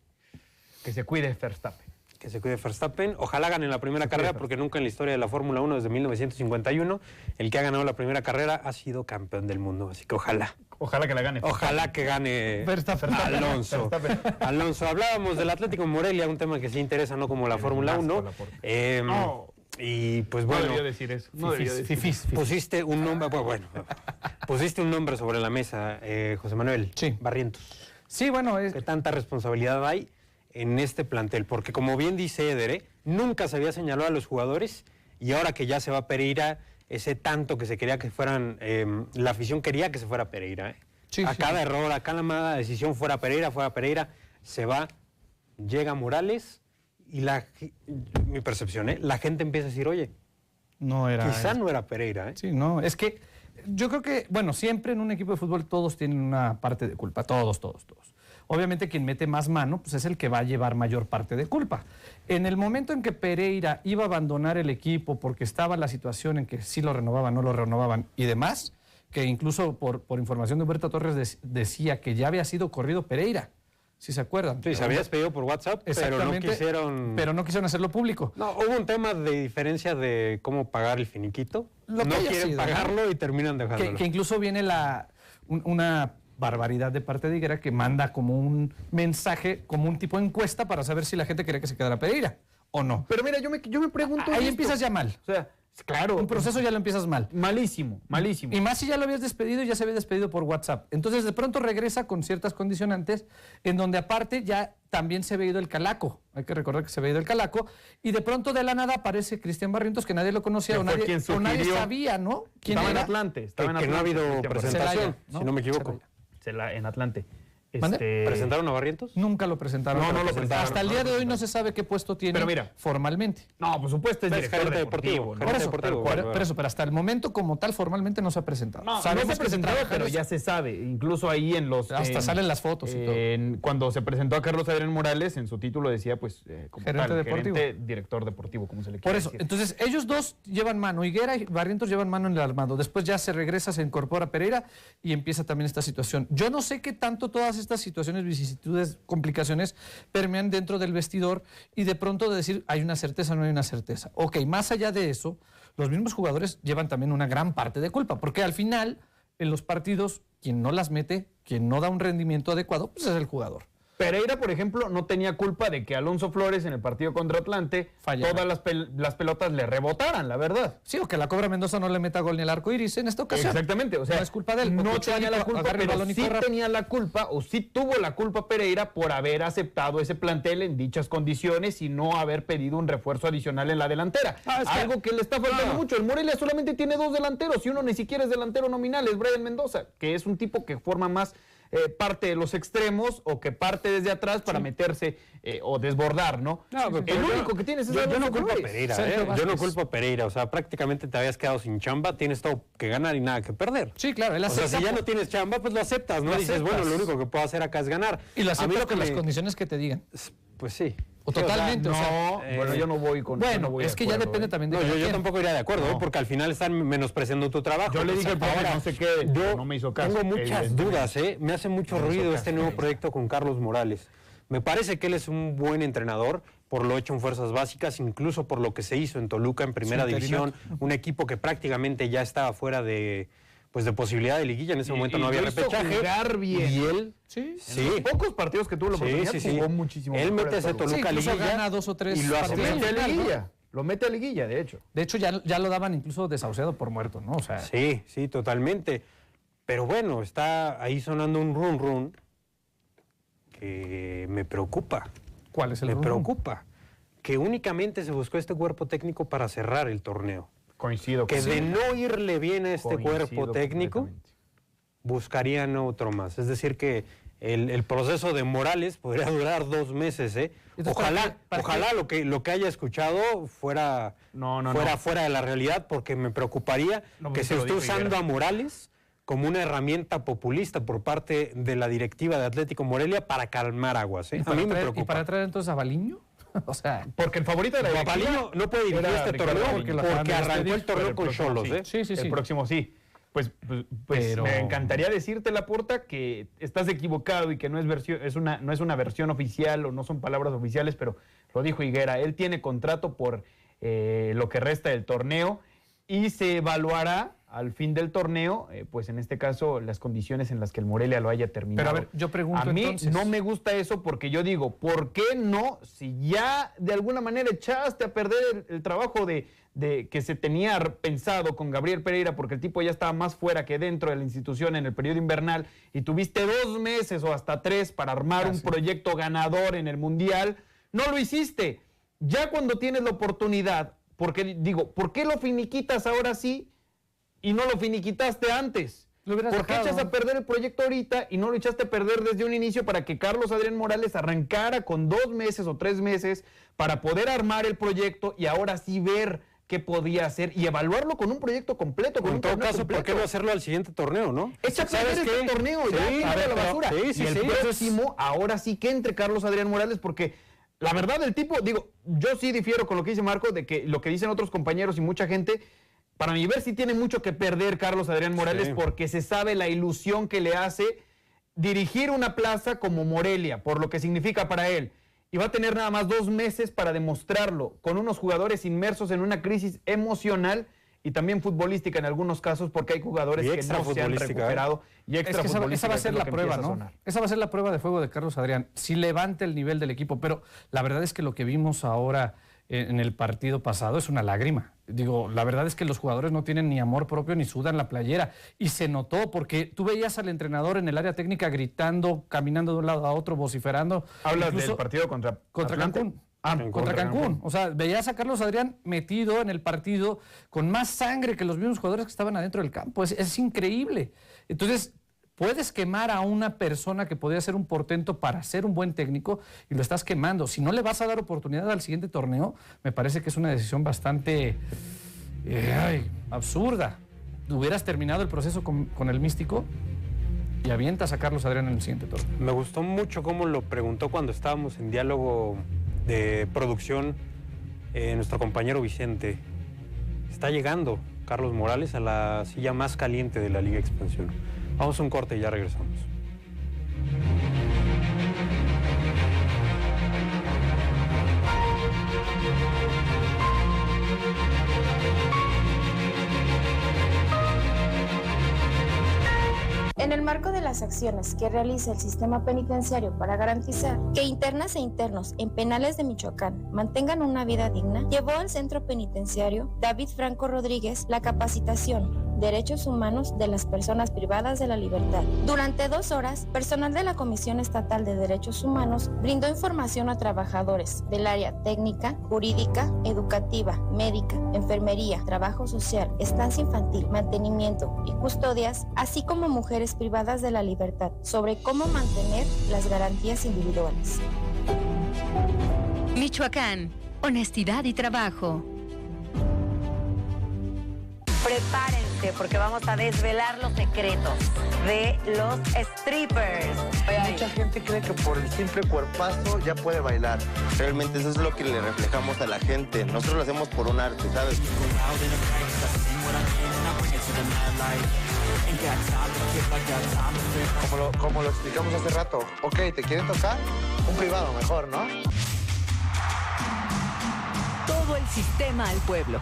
que se cuide Verstappen. Que se cuide Verstappen. Ojalá gane la primera carrera, porque nunca en la historia de la Fórmula 1, desde 1951, el que ha ganado la primera carrera ha sido campeón del mundo. Así que ojalá. Ojalá que la gane. Ojalá que gane Alonso. Alonso, hablábamos del Atlético Morelia, un tema que sí interesa, no como la Fórmula 1. Y pues bueno. No debió decir eso. Pusiste un nombre, pusiste un nombre sobre la mesa, José Manuel. Sí. Barrientos. Sí, bueno. ¿Qué tanta responsabilidad hay en este plantel? Porque como bien dice Eder, nunca se había señalado a los jugadores y ahora que ya se va Pereira, ese tanto que se quería que fueran, la afición quería que se fuera Pereira. Cada error, a cada mala decisión fuera Pereira, se va, llega Morales y mi percepción, la gente empieza a decir, oye, quizá no era Pereira. Sí, no, es que yo creo que, siempre en un equipo de fútbol todos tienen una parte de culpa, todos. Obviamente quien mete más mano pues es el que va a llevar mayor parte de culpa. En el momento en que Pereira iba a abandonar el equipo porque estaba la situación en que sí lo renovaban, no lo renovaban y demás, que incluso por información de Humberto Torres decía que ya había sido corrido Pereira, si se acuerdan. Sí, se había despedido por WhatsApp, pero no quisieron hacerlo público. No, hubo un tema de diferencia de cómo pagar el finiquito. No quieren pagarlo y terminan dejándolo. Que incluso viene una barbaridad de parte de Higuera que manda como un mensaje, como un tipo de encuesta para saber si la gente quería que se quedara Pereira o no. Pero mira, yo me pregunto. Ahí empiezas ya mal. O sea, claro. Un proceso ya lo empiezas mal. Malísimo. Y más si ya lo habías despedido y ya se había despedido por WhatsApp. Entonces de pronto regresa con ciertas condicionantes en donde aparte ya también se había ido el Calaco. Hay que recordar que se había ido el Calaco. Y de pronto de la nada aparece Cristian Barrientos, que nadie lo conocía o nadie sabía, ¿no? ¿Quién era? En Atlante. Que no ha habido presentación, si no me equivoco. En Atlante. ¿Presentaron a Barrientos? Nunca lo presentaron. No lo presentaron. Hasta el día de hoy no se sabe qué puesto tiene formalmente. No, por supuesto es director deportivo. Pero hasta el momento como tal formalmente no se ha presentado. No se ha presentado, pero ya se sabe. Incluso ahí en los... Hasta salen las fotos y todo. Cuando se presentó a Carlos Adrián Morales, en su título decía, como gerente director deportivo, como se le quiere Por eso, decir. entonces ellos dos llevan mano. Higuera y Barrientos llevan mano en el armado. Después ya se regresa, se incorpora Pereira y empieza también esta situación. Yo no sé qué tanto todas estas situaciones, vicisitudes, complicaciones permean dentro del vestidor y de pronto de decir hay una certeza, no hay una certeza. Ok, más allá de eso, los mismos jugadores llevan también una gran parte de culpa, porque al final en los partidos quien no las mete, quien no da un rendimiento adecuado, pues es el jugador. Pereira, por ejemplo, no tenía culpa de que Alonso Flores en el partido contra Atlante todas las pelotas le rebotaran, la verdad. Sí, o que la Cobra Mendoza no le meta gol ni el arco iris en esta ocasión. Exactamente, o sea, no es culpa de él. No tenía la culpa, pero sí tenía la culpa, o sí tuvo la culpa Pereira por haber aceptado ese plantel en dichas condiciones y no haber pedido un refuerzo adicional en la delantera. Algo que le está faltando mucho. El Morelia solamente tiene 2 delanteros y uno ni siquiera es delantero nominal, es Brian Mendoza, que es un tipo que forma más parte de los extremos o que parte desde atrás para meterse o desbordar, ¿no? El único que tienes es yo no culpo a Pereira, yo no culpo a Pereira, o sea, prácticamente te habías quedado sin chamba, tienes todo que ganar y nada que perder. Sí, claro, él acepta. O sea, si ya no tienes chamba, pues lo aceptas, ¿no? Dices, bueno, lo único que puedo hacer acá es ganar. Y lo aceptas con las condiciones que te digan. Pues sí. O totalmente, bueno, yo no voy con... Bueno, es que ya depende también de... yo tampoco iría de acuerdo, porque al final están menospreciando tu trabajo. Yo le dije ahora no sé qué, no me hizo caso. Tengo muchas dudas, me hace mucho ruido este nuevo proyecto con Carlos Morales. Me parece que él es un buen entrenador, por lo hecho en Fuerzas Básicas, incluso por lo que se hizo en Toluca en Primera División, un equipo que prácticamente ya estaba fuera de posibilidad de liguilla, en ese momento no había repechaje. Bien. Y él, sí. En los pocos partidos que tuvo la oportunidad, jugó muchísimo. Él mete a ese Toluca a liguilla, gana 2 o 3 y lo hace liguilla. Lo mete a liguilla, de hecho. De hecho, ya lo daban incluso desahuciado por muerto, ¿no? O sea, sí, totalmente. Pero bueno, está ahí sonando un run que me preocupa. ¿Cuál es el run? Me preocupa. que únicamente se buscó este cuerpo técnico para cerrar el torneo. Coincido. Que de no irle bien a este cuerpo técnico, buscarían otro más. Es decir, que el proceso de Morales podría durar 2 meses, ¿eh? Entonces, ojalá lo que haya escuchado fuera fuera de la realidad, porque me preocuparía que se esté usando a Morales como una herramienta populista por parte de la directiva de Atlético Morelia para calmar aguas, ¿eh? A mí me preocupa. ¿Y para traer entonces a Baliño? O sea, porque el favorito de la directiva... Baliño no puede dirigir este torneo porque arrancó el torneo con Xolos, ¿eh? Sí. El próximo sí. Pues me encantaría decirte, Laporta, que estás equivocado y que no es una versión oficial o no son palabras oficiales, pero lo dijo Higuera. Él tiene contrato por lo que resta del torneo y se evaluará al fin del torneo, pues en este caso, las condiciones en las que el Morelia lo haya terminado. Pero a ver, yo pregunto a mí entonces... no me gusta eso porque yo digo, ¿por qué no? Si ya de alguna manera echaste a perder el trabajo de que se tenía pensado con Gabriel Pereira, porque el tipo ya estaba más fuera que dentro de la institución en el periodo invernal, y tuviste 2 meses o hasta 3 para armar un proyecto ganador en el Mundial, no lo hiciste. Ya cuando tienes la oportunidad, porque digo, ¿por qué lo finiquitas ahora sí y no lo finiquitaste antes? ¿Por qué echas a perder el proyecto ahorita y no lo echaste a perder desde un inicio para que Carlos Adrián Morales arrancara con 2 meses o 3 meses para poder armar el proyecto y ahora sí ver qué podía hacer y evaluarlo con un proyecto completo? En todo caso, ¿por qué no hacerlo al siguiente torneo, no? Echa a perder este torneo, ya tira la basura. Y el próximo, ahora sí que entre Carlos Adrián Morales, porque la verdad el tipo, digo, yo sí difiero con lo que dice Marco, de que lo que dicen otros compañeros y mucha gente, para mi ver sí tiene mucho que perder Carlos Adrián Morales, porque se sabe la ilusión que le hace dirigir una plaza como Morelia, por lo que significa para él. Y va a tener nada más 2 meses para demostrarlo, con unos jugadores inmersos en una crisis emocional y también futbolística en algunos casos, porque hay jugadores que no se han recuperado. Y extra futbolística, esa va a ser la prueba, ¿no? Esa va a ser la prueba de fuego de Carlos Adrián, si levanta el nivel del equipo. Pero la verdad es que lo que vimos ahora en el partido pasado es una lágrima. Digo, la verdad es que los jugadores no tienen ni amor propio ni sudan la playera. Y se notó, porque tú veías al entrenador en el área técnica gritando, caminando de un lado a otro, vociferando. Hablas del partido contra Cancún. Contra Cancún. O sea, veías a Carlos Adrián metido en el partido con más sangre que los mismos jugadores que estaban adentro del campo. Es increíble. Entonces, puedes quemar a una persona que podría ser un portento para ser un buen técnico y lo estás quemando. Si no le vas a dar oportunidad al siguiente torneo, me parece que es una decisión bastante absurda. Hubieras terminado el proceso con el Místico y avientas a Carlos Adrián en el siguiente torneo. Me gustó mucho cómo lo preguntó cuando estábamos en diálogo de producción nuestro compañero Vicente. Está llegando Carlos Morales a la silla más caliente de la Liga Expansión. Vamos a un corte y ya regresamos. En el marco de las acciones que realiza el sistema penitenciario para garantizar que internas e internos en penales de Michoacán mantengan una vida digna, llevó al centro penitenciario David Franco Rodríguez la capacitación Derechos Humanos de las Personas Privadas de la Libertad. Durante 2 horas, personal de la Comisión Estatal de Derechos Humanos brindó información a trabajadores del área técnica, jurídica, educativa, médica, enfermería, trabajo social, estancia infantil, mantenimiento y custodias, así como mujeres privadas de la libertad, sobre cómo mantener las garantías individuales. Michoacán, honestidad y trabajo. Prepárense porque vamos a desvelar los secretos de los strippers. Mucha gente cree que por el simple cuerpazo ya puede bailar. Realmente eso es lo que le reflejamos a la gente. Nosotros lo hacemos por un arte, ¿sabes? Como lo explicamos hace rato. Ok, ¿te quieren tocar? Un privado mejor, ¿no? Todo el sistema al pueblo.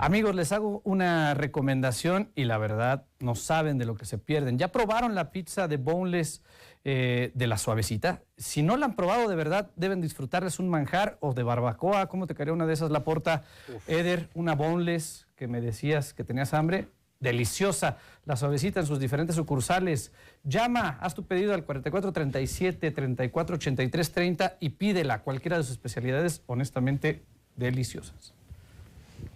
Amigos, les hago una recomendación y la verdad no saben de lo que se pierden. ¿Ya probaron la pizza de boneless de la suavecita? Si no la han probado, de verdad deben disfrutarles un manjar o de barbacoa. ¿Cómo te caería una de esas, Laporta? Eder, una boneless que me decías que tenías hambre. Deliciosa, la suavecita en sus diferentes sucursales. Llama, haz tu pedido al 4437-348330 y pídela. Cualquiera de sus especialidades, honestamente, deliciosas.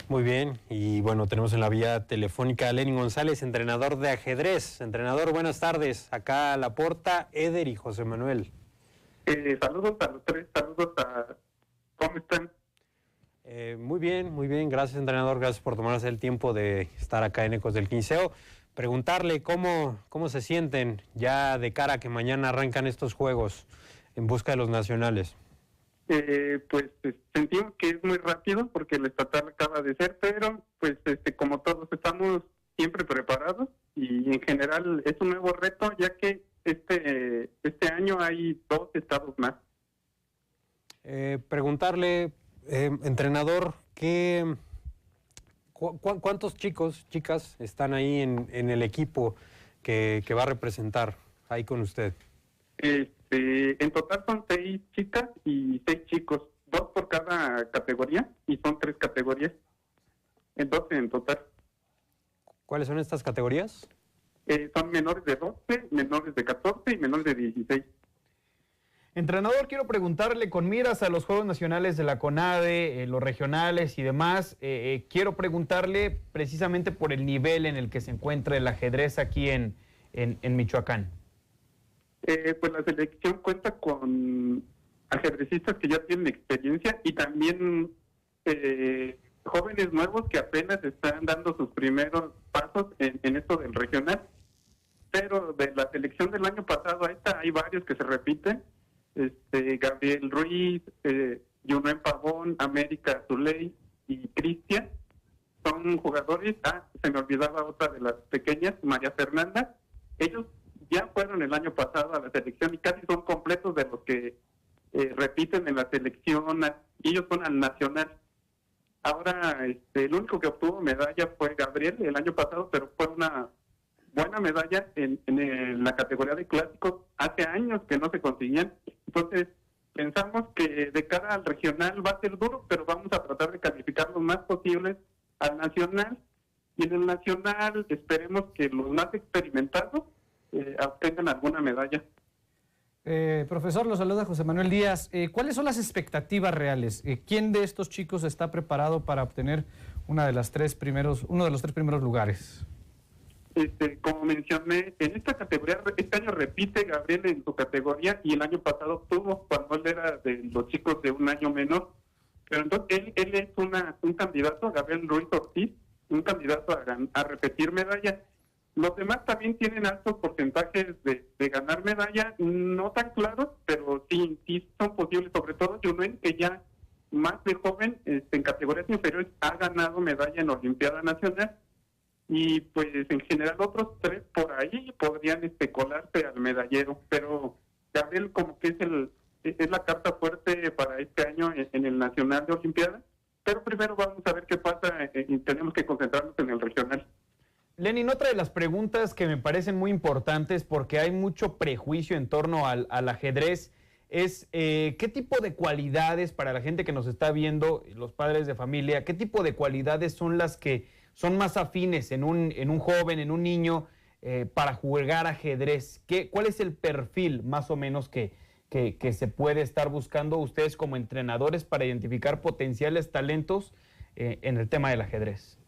Muy bien, y bueno, tenemos en la vía telefónica a Lenin González, entrenador de ajedrez. Entrenador, buenas tardes. Acá Laporta, Eder y José Manuel. Saludos a los tres, saludos a... ¿Cómo están? Muy bien, gracias entrenador, gracias por tomarse el tiempo de estar acá en Ecos del Quinceo. Preguntarle cómo se sienten ya de cara a que mañana arrancan estos juegos en busca de los nacionales. Pues sentimos que es muy rápido porque el estatal acaba de ser, pero pues como todos estamos siempre preparados y en general es un nuevo reto ya que este año hay 2 estados más. Preguntarle, entrenador, ¿cuántos chicas están ahí en el equipo que va a representar ahí con usted? En total son 6 chicas y 6 chicos, 2 por cada categoría y son 3 categorías, 12 en total. ¿Cuáles son estas categorías? Son menores de 12, menores de 14 y menores de 16. Entrenador, quiero preguntarle, con miras a los Juegos Nacionales de la CONADE, los regionales y demás, quiero preguntarle precisamente por el nivel en el que se encuentra el ajedrez aquí en Michoacán. Pues la selección cuenta con ajedrecistas que ya tienen experiencia y también jóvenes nuevos que apenas están dando sus primeros pasos en esto del regional. Pero de la selección del año pasado a esta hay varios que se repiten. Gabriel Ruiz, Yunuen Pavón, América Zuley y Cristian son jugadores. Se me olvidaba otra de las pequeñas, María Fernanda. Ellos ya fueron el año pasado a la selección y casi son completos de los que repiten en la selección. Ellos son al nacional. Ahora, el único que obtuvo medalla fue Gabriel el año pasado, pero fue una buena medalla en la categoría de clásicos. Hace años que no se conseguían. Entonces, pensamos que de cara al regional va a ser duro, pero vamos a tratar de calificar lo más posible al nacional. Y en el nacional esperemos que los más experimentados obtengan alguna medalla. Profesor, lo saluda José Manuel Díaz. ¿Cuáles son las expectativas reales? ¿Quién de estos chicos está preparado para obtener uno de los 3 primeros lugares? Como mencioné, en esta categoría, este año repite Gabriel en su categoría y el año pasado obtuvo cuando él era de los chicos de un año menor. Pero entonces él es un candidato, Gabriel Ruiz Ortiz, un candidato a repetir medalla. Los demás también tienen altos porcentajes de ganar medalla, no tan claros, pero sí son posibles, sobre todo Yunuen, que ya más de joven, en categorías inferiores, ha ganado medalla en la Olimpiada Nacional. Y pues en general otros 3 por ahí podrían colarse al medallero, pero Gabriel como que es la carta fuerte para este año en el Nacional de Olimpiada, pero primero vamos a ver qué pasa y tenemos que concentrarnos en el regional. Lenin, otra de las preguntas que me parecen muy importantes porque hay mucho prejuicio en torno al ajedrez es ¿qué tipo de cualidades, para la gente que nos está viendo, los padres de familia, qué tipo de cualidades son las que son más afines en un joven, en un niño, para jugar ajedrez? ¿Cuál es el perfil más o menos que se puede estar buscando ustedes como entrenadores para identificar potenciales talentos en el tema del ajedrez?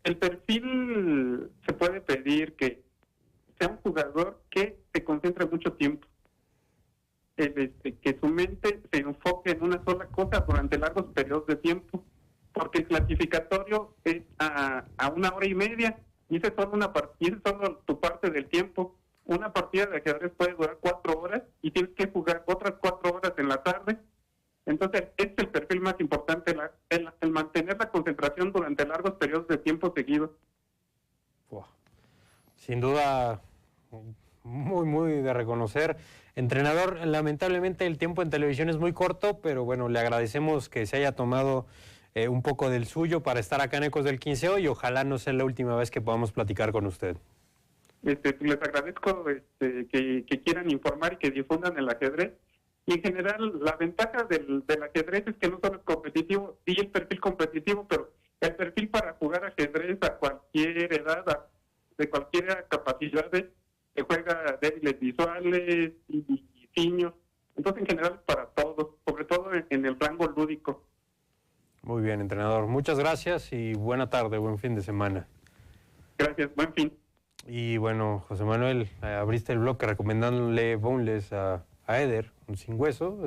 El perfil se puede pedir que sea un jugador que se concentre mucho tiempo, que su mente se enfoque en una sola cosa durante largos periodos de tiempo, porque el clasificatorio es a 1 hora y media y esa es solo tu parte del tiempo. Una partida de ajedrez puede durar 4 horas y tienes que jugar otras 4 horas en la tarde. Entonces, este es el perfil más importante, el mantener la concentración durante largos periodos de tiempo seguidos. Sin duda, muy de reconocer. Entrenador, lamentablemente el tiempo en televisión es muy corto, pero bueno, le agradecemos que se haya tomado un poco del suyo para estar acá en Ecos del 15 hoy y ojalá no sea la última vez que podamos platicar con usted. Les agradezco que quieran informar y que difundan el ajedrez. Y en general, la ventaja del ajedrez es que no solo es competitivo, sí el perfil competitivo, pero el perfil para jugar ajedrez a cualquier edad, de cualquier capacidad, que juega débiles visuales y niños. Entonces, en general, para todos, sobre todo en el rango lúdico. Muy bien, entrenador. Muchas gracias y buena tarde, buen fin de semana. Gracias, buen fin. Y bueno, José Manuel, abriste el bloque recomendándole boneless a Eder, un sin hueso.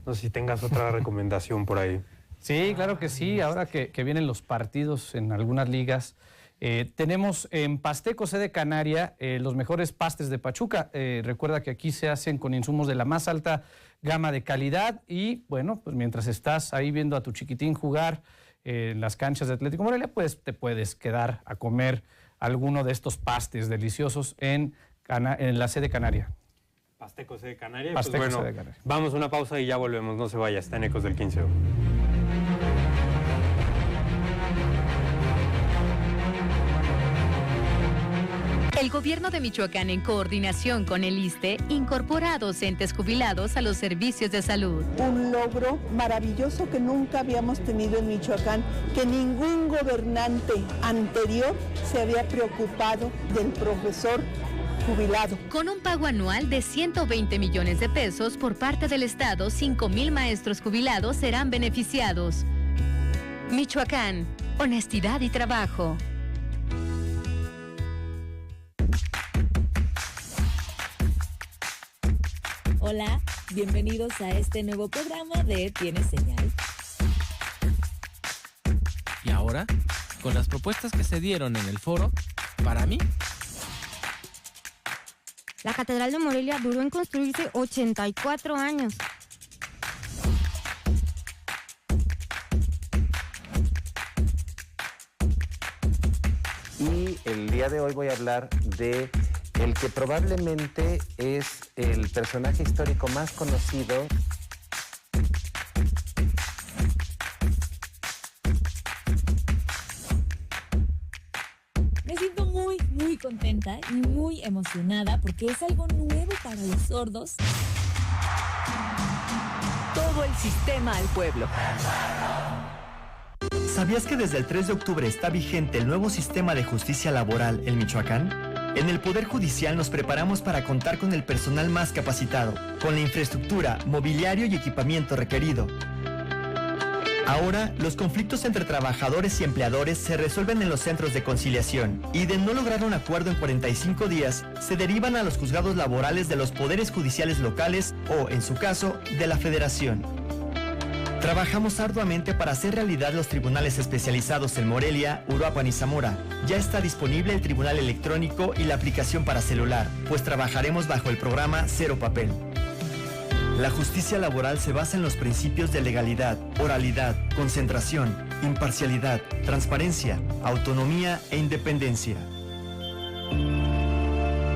No sé si tengas otra recomendación por ahí. Sí, claro que sí. Ahora que vienen los partidos en algunas ligas, tenemos en Pasteco, sede Canaria, los mejores pastes de Pachuca. Recuerda que aquí se hacen con insumos de la más alta gama de calidad y, bueno, pues mientras estás ahí viendo a tu chiquitín jugar en las canchas de Atlético Morelia, pues te puedes quedar a comer alguno de estos pastes deliciosos en la sede Canaria. Pasteco, sede Canaria. Pasteco, pues bueno, sede Canaria. Vamos a una pausa y ya volvemos. No se vaya, está en Ecos del 15. El gobierno de Michoacán, en coordinación con el ISSSTE, incorpora a docentes jubilados a los servicios de salud. Un logro maravilloso que nunca habíamos tenido en Michoacán, que ningún gobernante anterior se había preocupado del profesor jubilado. Con un pago anual de 120 millones de pesos por parte del Estado, 5,000 maestros jubilados serán beneficiados. Michoacán, honestidad y trabajo. Hola, bienvenidos a este nuevo programa de Tienes Señal. Y ahora, con las propuestas que se dieron en el foro, para mí, la Catedral de Morelia duró en construirse 84 años. Y el día de hoy voy a hablar de el que probablemente es el personaje histórico más conocido. Me siento muy contenta y muy emocionada porque es algo nuevo para los sordos. Todo el sistema al pueblo. ¿Sabías que desde el 3 de octubre está vigente el nuevo sistema de justicia laboral en Michoacán? En el Poder Judicial nos preparamos para contar con el personal más capacitado, con la infraestructura, mobiliario y equipamiento requerido. Ahora, los conflictos entre trabajadores y empleadores se resuelven en los centros de conciliación y de no lograr un acuerdo en 45 días, se derivan a los juzgados laborales de los poderes judiciales locales o, en su caso, de la Federación. Trabajamos arduamente para hacer realidad los tribunales especializados en Morelia, Uruapan y Zamora. Ya está disponible el tribunal electrónico y la aplicación para celular, pues trabajaremos bajo el programa Cero Papel. La justicia laboral se basa en los principios de legalidad, oralidad, concentración, imparcialidad, transparencia, autonomía e independencia.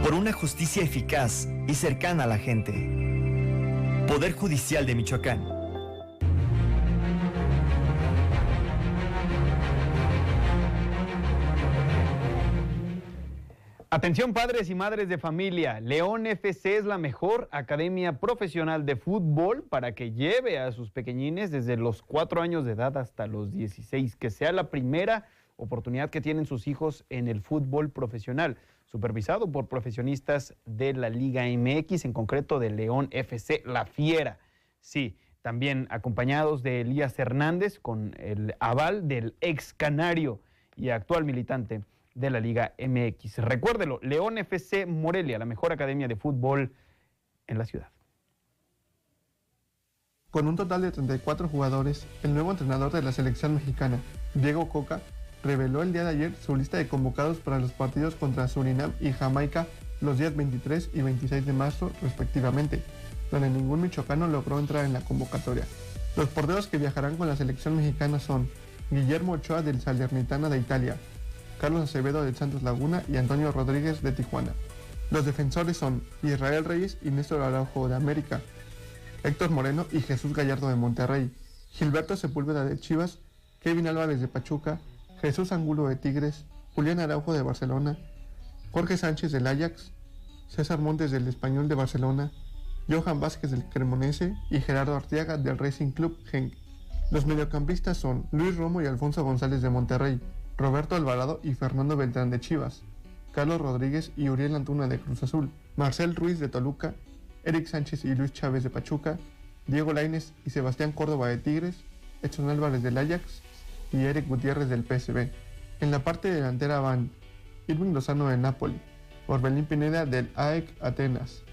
Por una justicia eficaz y cercana a la gente. Poder Judicial de Michoacán. Atención padres y madres de familia, León FC es la mejor academia profesional de fútbol para que lleve a sus pequeñines desde los 4 años de edad hasta los 16, que sea la primera oportunidad que tienen sus hijos en el fútbol profesional, supervisado por profesionistas de la Liga MX, en concreto de León FC, La Fiera. Sí, también acompañados de Elías Hernández con el aval del ex canario y actual militante de la Liga MX. Recuérdelo, León FC Morelia, la mejor academia de fútbol en la ciudad. Con un total de 34 jugadores, el nuevo entrenador de la selección mexicana, Diego Coca, reveló el día de ayer su lista de convocados para los partidos contra Surinam y Jamaica los días 23 y 26 de marzo respectivamente, donde ningún michoacano logró entrar en la convocatoria. Los porteros que viajarán con la selección mexicana son Guillermo Ochoa del Salernitana de Italia, Carlos Acevedo de Santos Laguna y Antonio Rodríguez de Tijuana. Los defensores son Israel Reyes y Néstor Araujo de América, Héctor Moreno y Jesús Gallardo de Monterrey, Gilberto Sepúlveda de Chivas Kevin Álvarez de Pachuca, Jesús Angulo de Tigres, Julián Araujo de Barcelona, Jorge Sánchez del Ajax, César Montes del Español de Barcelona, Johan Vázquez del Cremonese y Gerardo Arteaga del Racing Club Genk. Los mediocampistas son Luis Romo y Alfonso González de Monterrey, Roberto Alvarado y Fernando Beltrán de Chivas, Carlos Rodríguez y Uriel Antuna de Cruz Azul, Marcel Ruiz de Toluca, Eric Sánchez y Luis Chávez de Pachuca, Diego Lainez y Sebastián Córdoba de Tigres, Edson Álvarez del Ajax y Eric Gutiérrez del PSV. En la parte delantera van Irving Lozano de Napoli, Orbelín Pineda del AEK Atenas,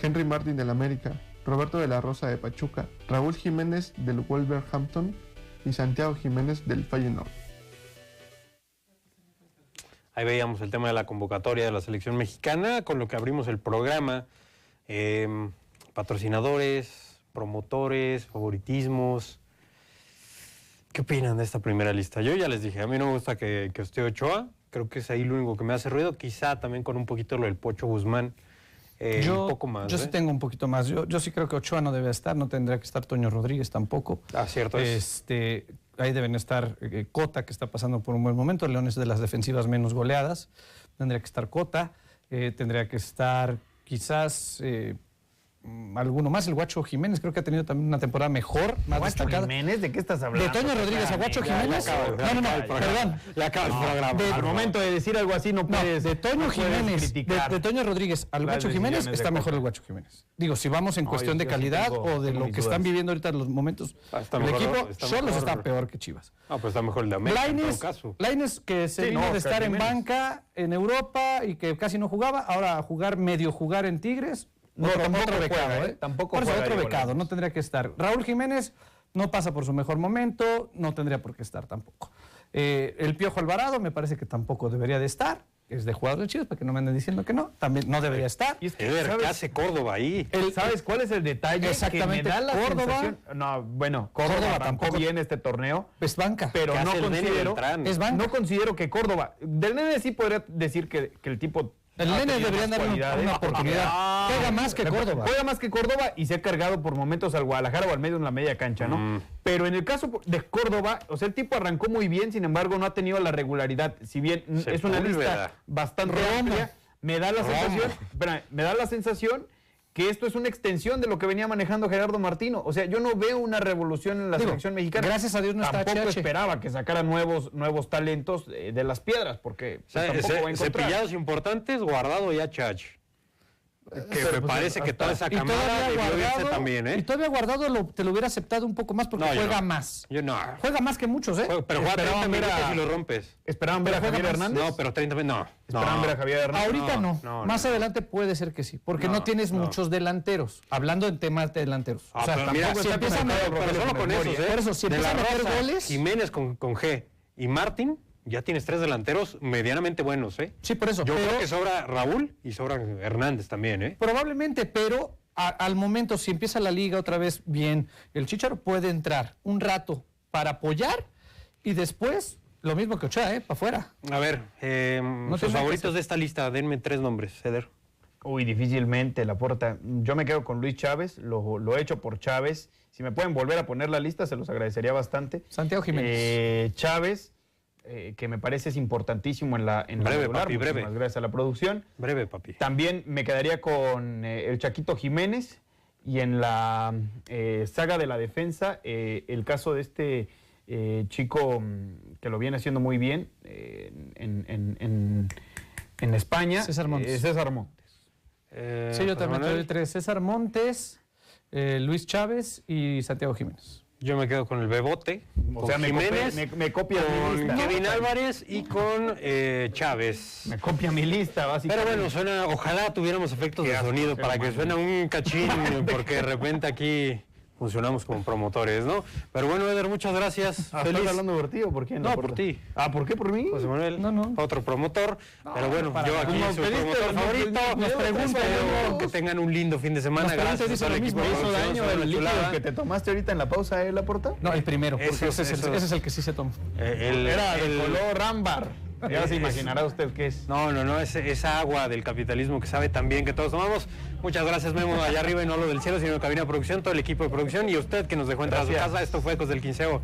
Henry Martin del América, Roberto de la Rosa de Pachuca, Raúl Jiménez del Wolverhampton y Santiago Jiménez del Feyenoord. Ahí veíamos el tema de la convocatoria de la selección mexicana, con lo que abrimos el programa. Patrocinadores, promotores, favoritismos. ¿Qué opinan de esta primera lista? Yo ya les dije, a mí no me gusta que esté Ochoa. Creo que es ahí lo único que me hace ruido. Quizá también con un poquito lo del Pocho Guzmán. Un poco más. Yo sí tengo un poquito más. Yo sí creo que Ochoa no debe estar, no tendría que estar Toño Rodríguez tampoco. Cierto es. Ahí deben estar Cota, que está pasando por un buen momento. León es de las defensivas menos goleadas. Tendría que estar Cota. Tendría que estar quizás alguno más. El Guacho Jiménez creo que ha tenido también una temporada mejor, más destacada. ¿Jiménez? ¿De qué estás hablando? ¿De Toño Rodríguez a Guacho Jiménez? Perdón. Ya acaba el programa. Al momento de decir algo así no puedes. De Toño Jiménez, de Toño Rodríguez al Guacho Jiménez está mejor el Guacho Jiménez. Digo, si vamos en cuestión de calidad o de lo que están viviendo ahorita en los momentos, el equipo Xolos está peor que Chivas. Pues está mejor el de América en todo caso. Lainez, que se vino de estar en banca en Europa y que casi no jugaba, ahora medio jugar en Tigres. Otro becado, Tampoco por eso juega otro Diego becado, Lainez. no tendría que estar. Raúl Jiménez no pasa por su mejor momento, no tendría por qué estar tampoco. El Piojo Alvarado me parece que tampoco debería de estar. Es de jugador de Chivas, para que no me anden diciendo que no. También no debería estar. Y es que, ¿qué hace Córdoba ahí? ¿Sabes cuál es el detalle? Exactamente. Que me da la Córdoba. Córdoba tampoco viene este torneo. Es banca. Pero no considero. Es banca. No considero que Córdoba. Del Nene sí podría decir que el tipo. El Nene debería dar una oportunidad. Juega más que Córdoba. Juega más que Córdoba y se ha cargado por momentos al Guadalajara o al medio en la media cancha, ¿no? Pero en el caso de Córdoba, o sea, el tipo arrancó muy bien, sin embargo, no ha tenido la regularidad. Si bien es una lista bastante amplia, me da la sensación que esto es una extensión de lo que venía manejando Gerardo Martino. O sea, yo no veo una revolución en la selección mexicana. Gracias a Dios no está Tampoco HH. esperaba que sacara nuevos talentos de las piedras, porque tampoco va a encontrar. Cepillados importantes, Guardado y HH. Que me parece que toda esa camada debió irse también, ¿eh? Y todavía Guardado te lo hubiera aceptado un poco más porque juega más. Yo no. Juega más que muchos, ¿eh? Pero juega 30 minutos y lo rompes. ¿Esperaban ver a Javier Hernández? No, pero 30 minutos no. ¿Esperaban ver a Javier Hernández? Ahorita no. Más adelante puede ser que sí, porque no tienes muchos delanteros. Hablando en temas de delanteros. O sea, mira, si empieza a meter, pero solo con esos, ¿eh? Por eso, si empieza a meter goles. Jiménez con G y Martín, ya tienes 3 delanteros medianamente buenos, ¿eh? Sí, por eso. Yo creo que sobra Raúl y sobra Hernández también, ¿eh? Probablemente, pero al momento, si empieza la liga otra vez bien, el Chícharo puede entrar un rato para apoyar y después lo mismo que Ochoa, para afuera. A ver, sus favoritos de esta lista, denme 3 nombres, Ceder. Uy, difícilmente, Laporta. Yo me quedo con Luis Chávez, lo he hecho por Chávez. Si me pueden volver a poner la lista, se los agradecería bastante. Santiago Jiménez. Chávez, que me parece es importantísimo en la breve, regular, papi, breve. Gracias a la producción. Breve, papi. También me quedaría con el Chaquito Jiménez y en la saga de la defensa, el caso de este chico que lo viene haciendo muy bien en España. César Montes. César Montes. Sí, yo también te doy 3. César Montes, Luis Chávez y Santiago Jiménez. Yo me quedo con el Bebote, o sea, Jiménez, me copia mi lista. Kevin Álvarez y con Chávez. Me copia mi lista, básicamente. Pero bueno, ojalá tuviéramos efectos de sonido para que suene un cachín, porque de repente aquí funcionamos como promotores, ¿no? Pero bueno, Eder, muchas gracias. ¿Estás hablando por ti o por quién? No, por ti. ¿Por qué por mí? José Manuel, otro promotor. Pero bueno, yo aquí Nos soy pediste, promotor favorito. nos preguntan, que tengan un lindo fin de semana. Gracias a todo el equipo de ¿Hizo producción, daño soy el líquido chulada. que te tomaste ahorita en la pausa, Laporta? No, el primero, porque ese es el que sí se toma. Era de color ámbar. Ya se imaginará usted qué es. No, esa agua del capitalismo que sabe tan bien que todos tomamos. Muchas gracias, Memo, allá arriba, y no lo del cielo, sino cabina de producción, todo el equipo de producción y usted que nos dejó entrar a su casa. Esto fue Ecos del Quinceo.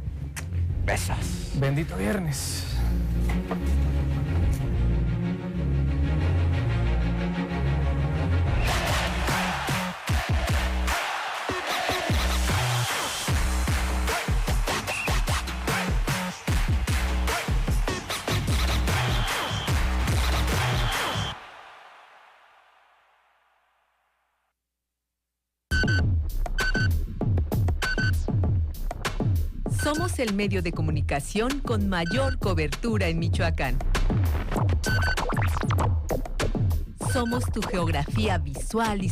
Besas. Bendito viernes. Somos el medio de comunicación con mayor cobertura en Michoacán. Somos tu geografía visual y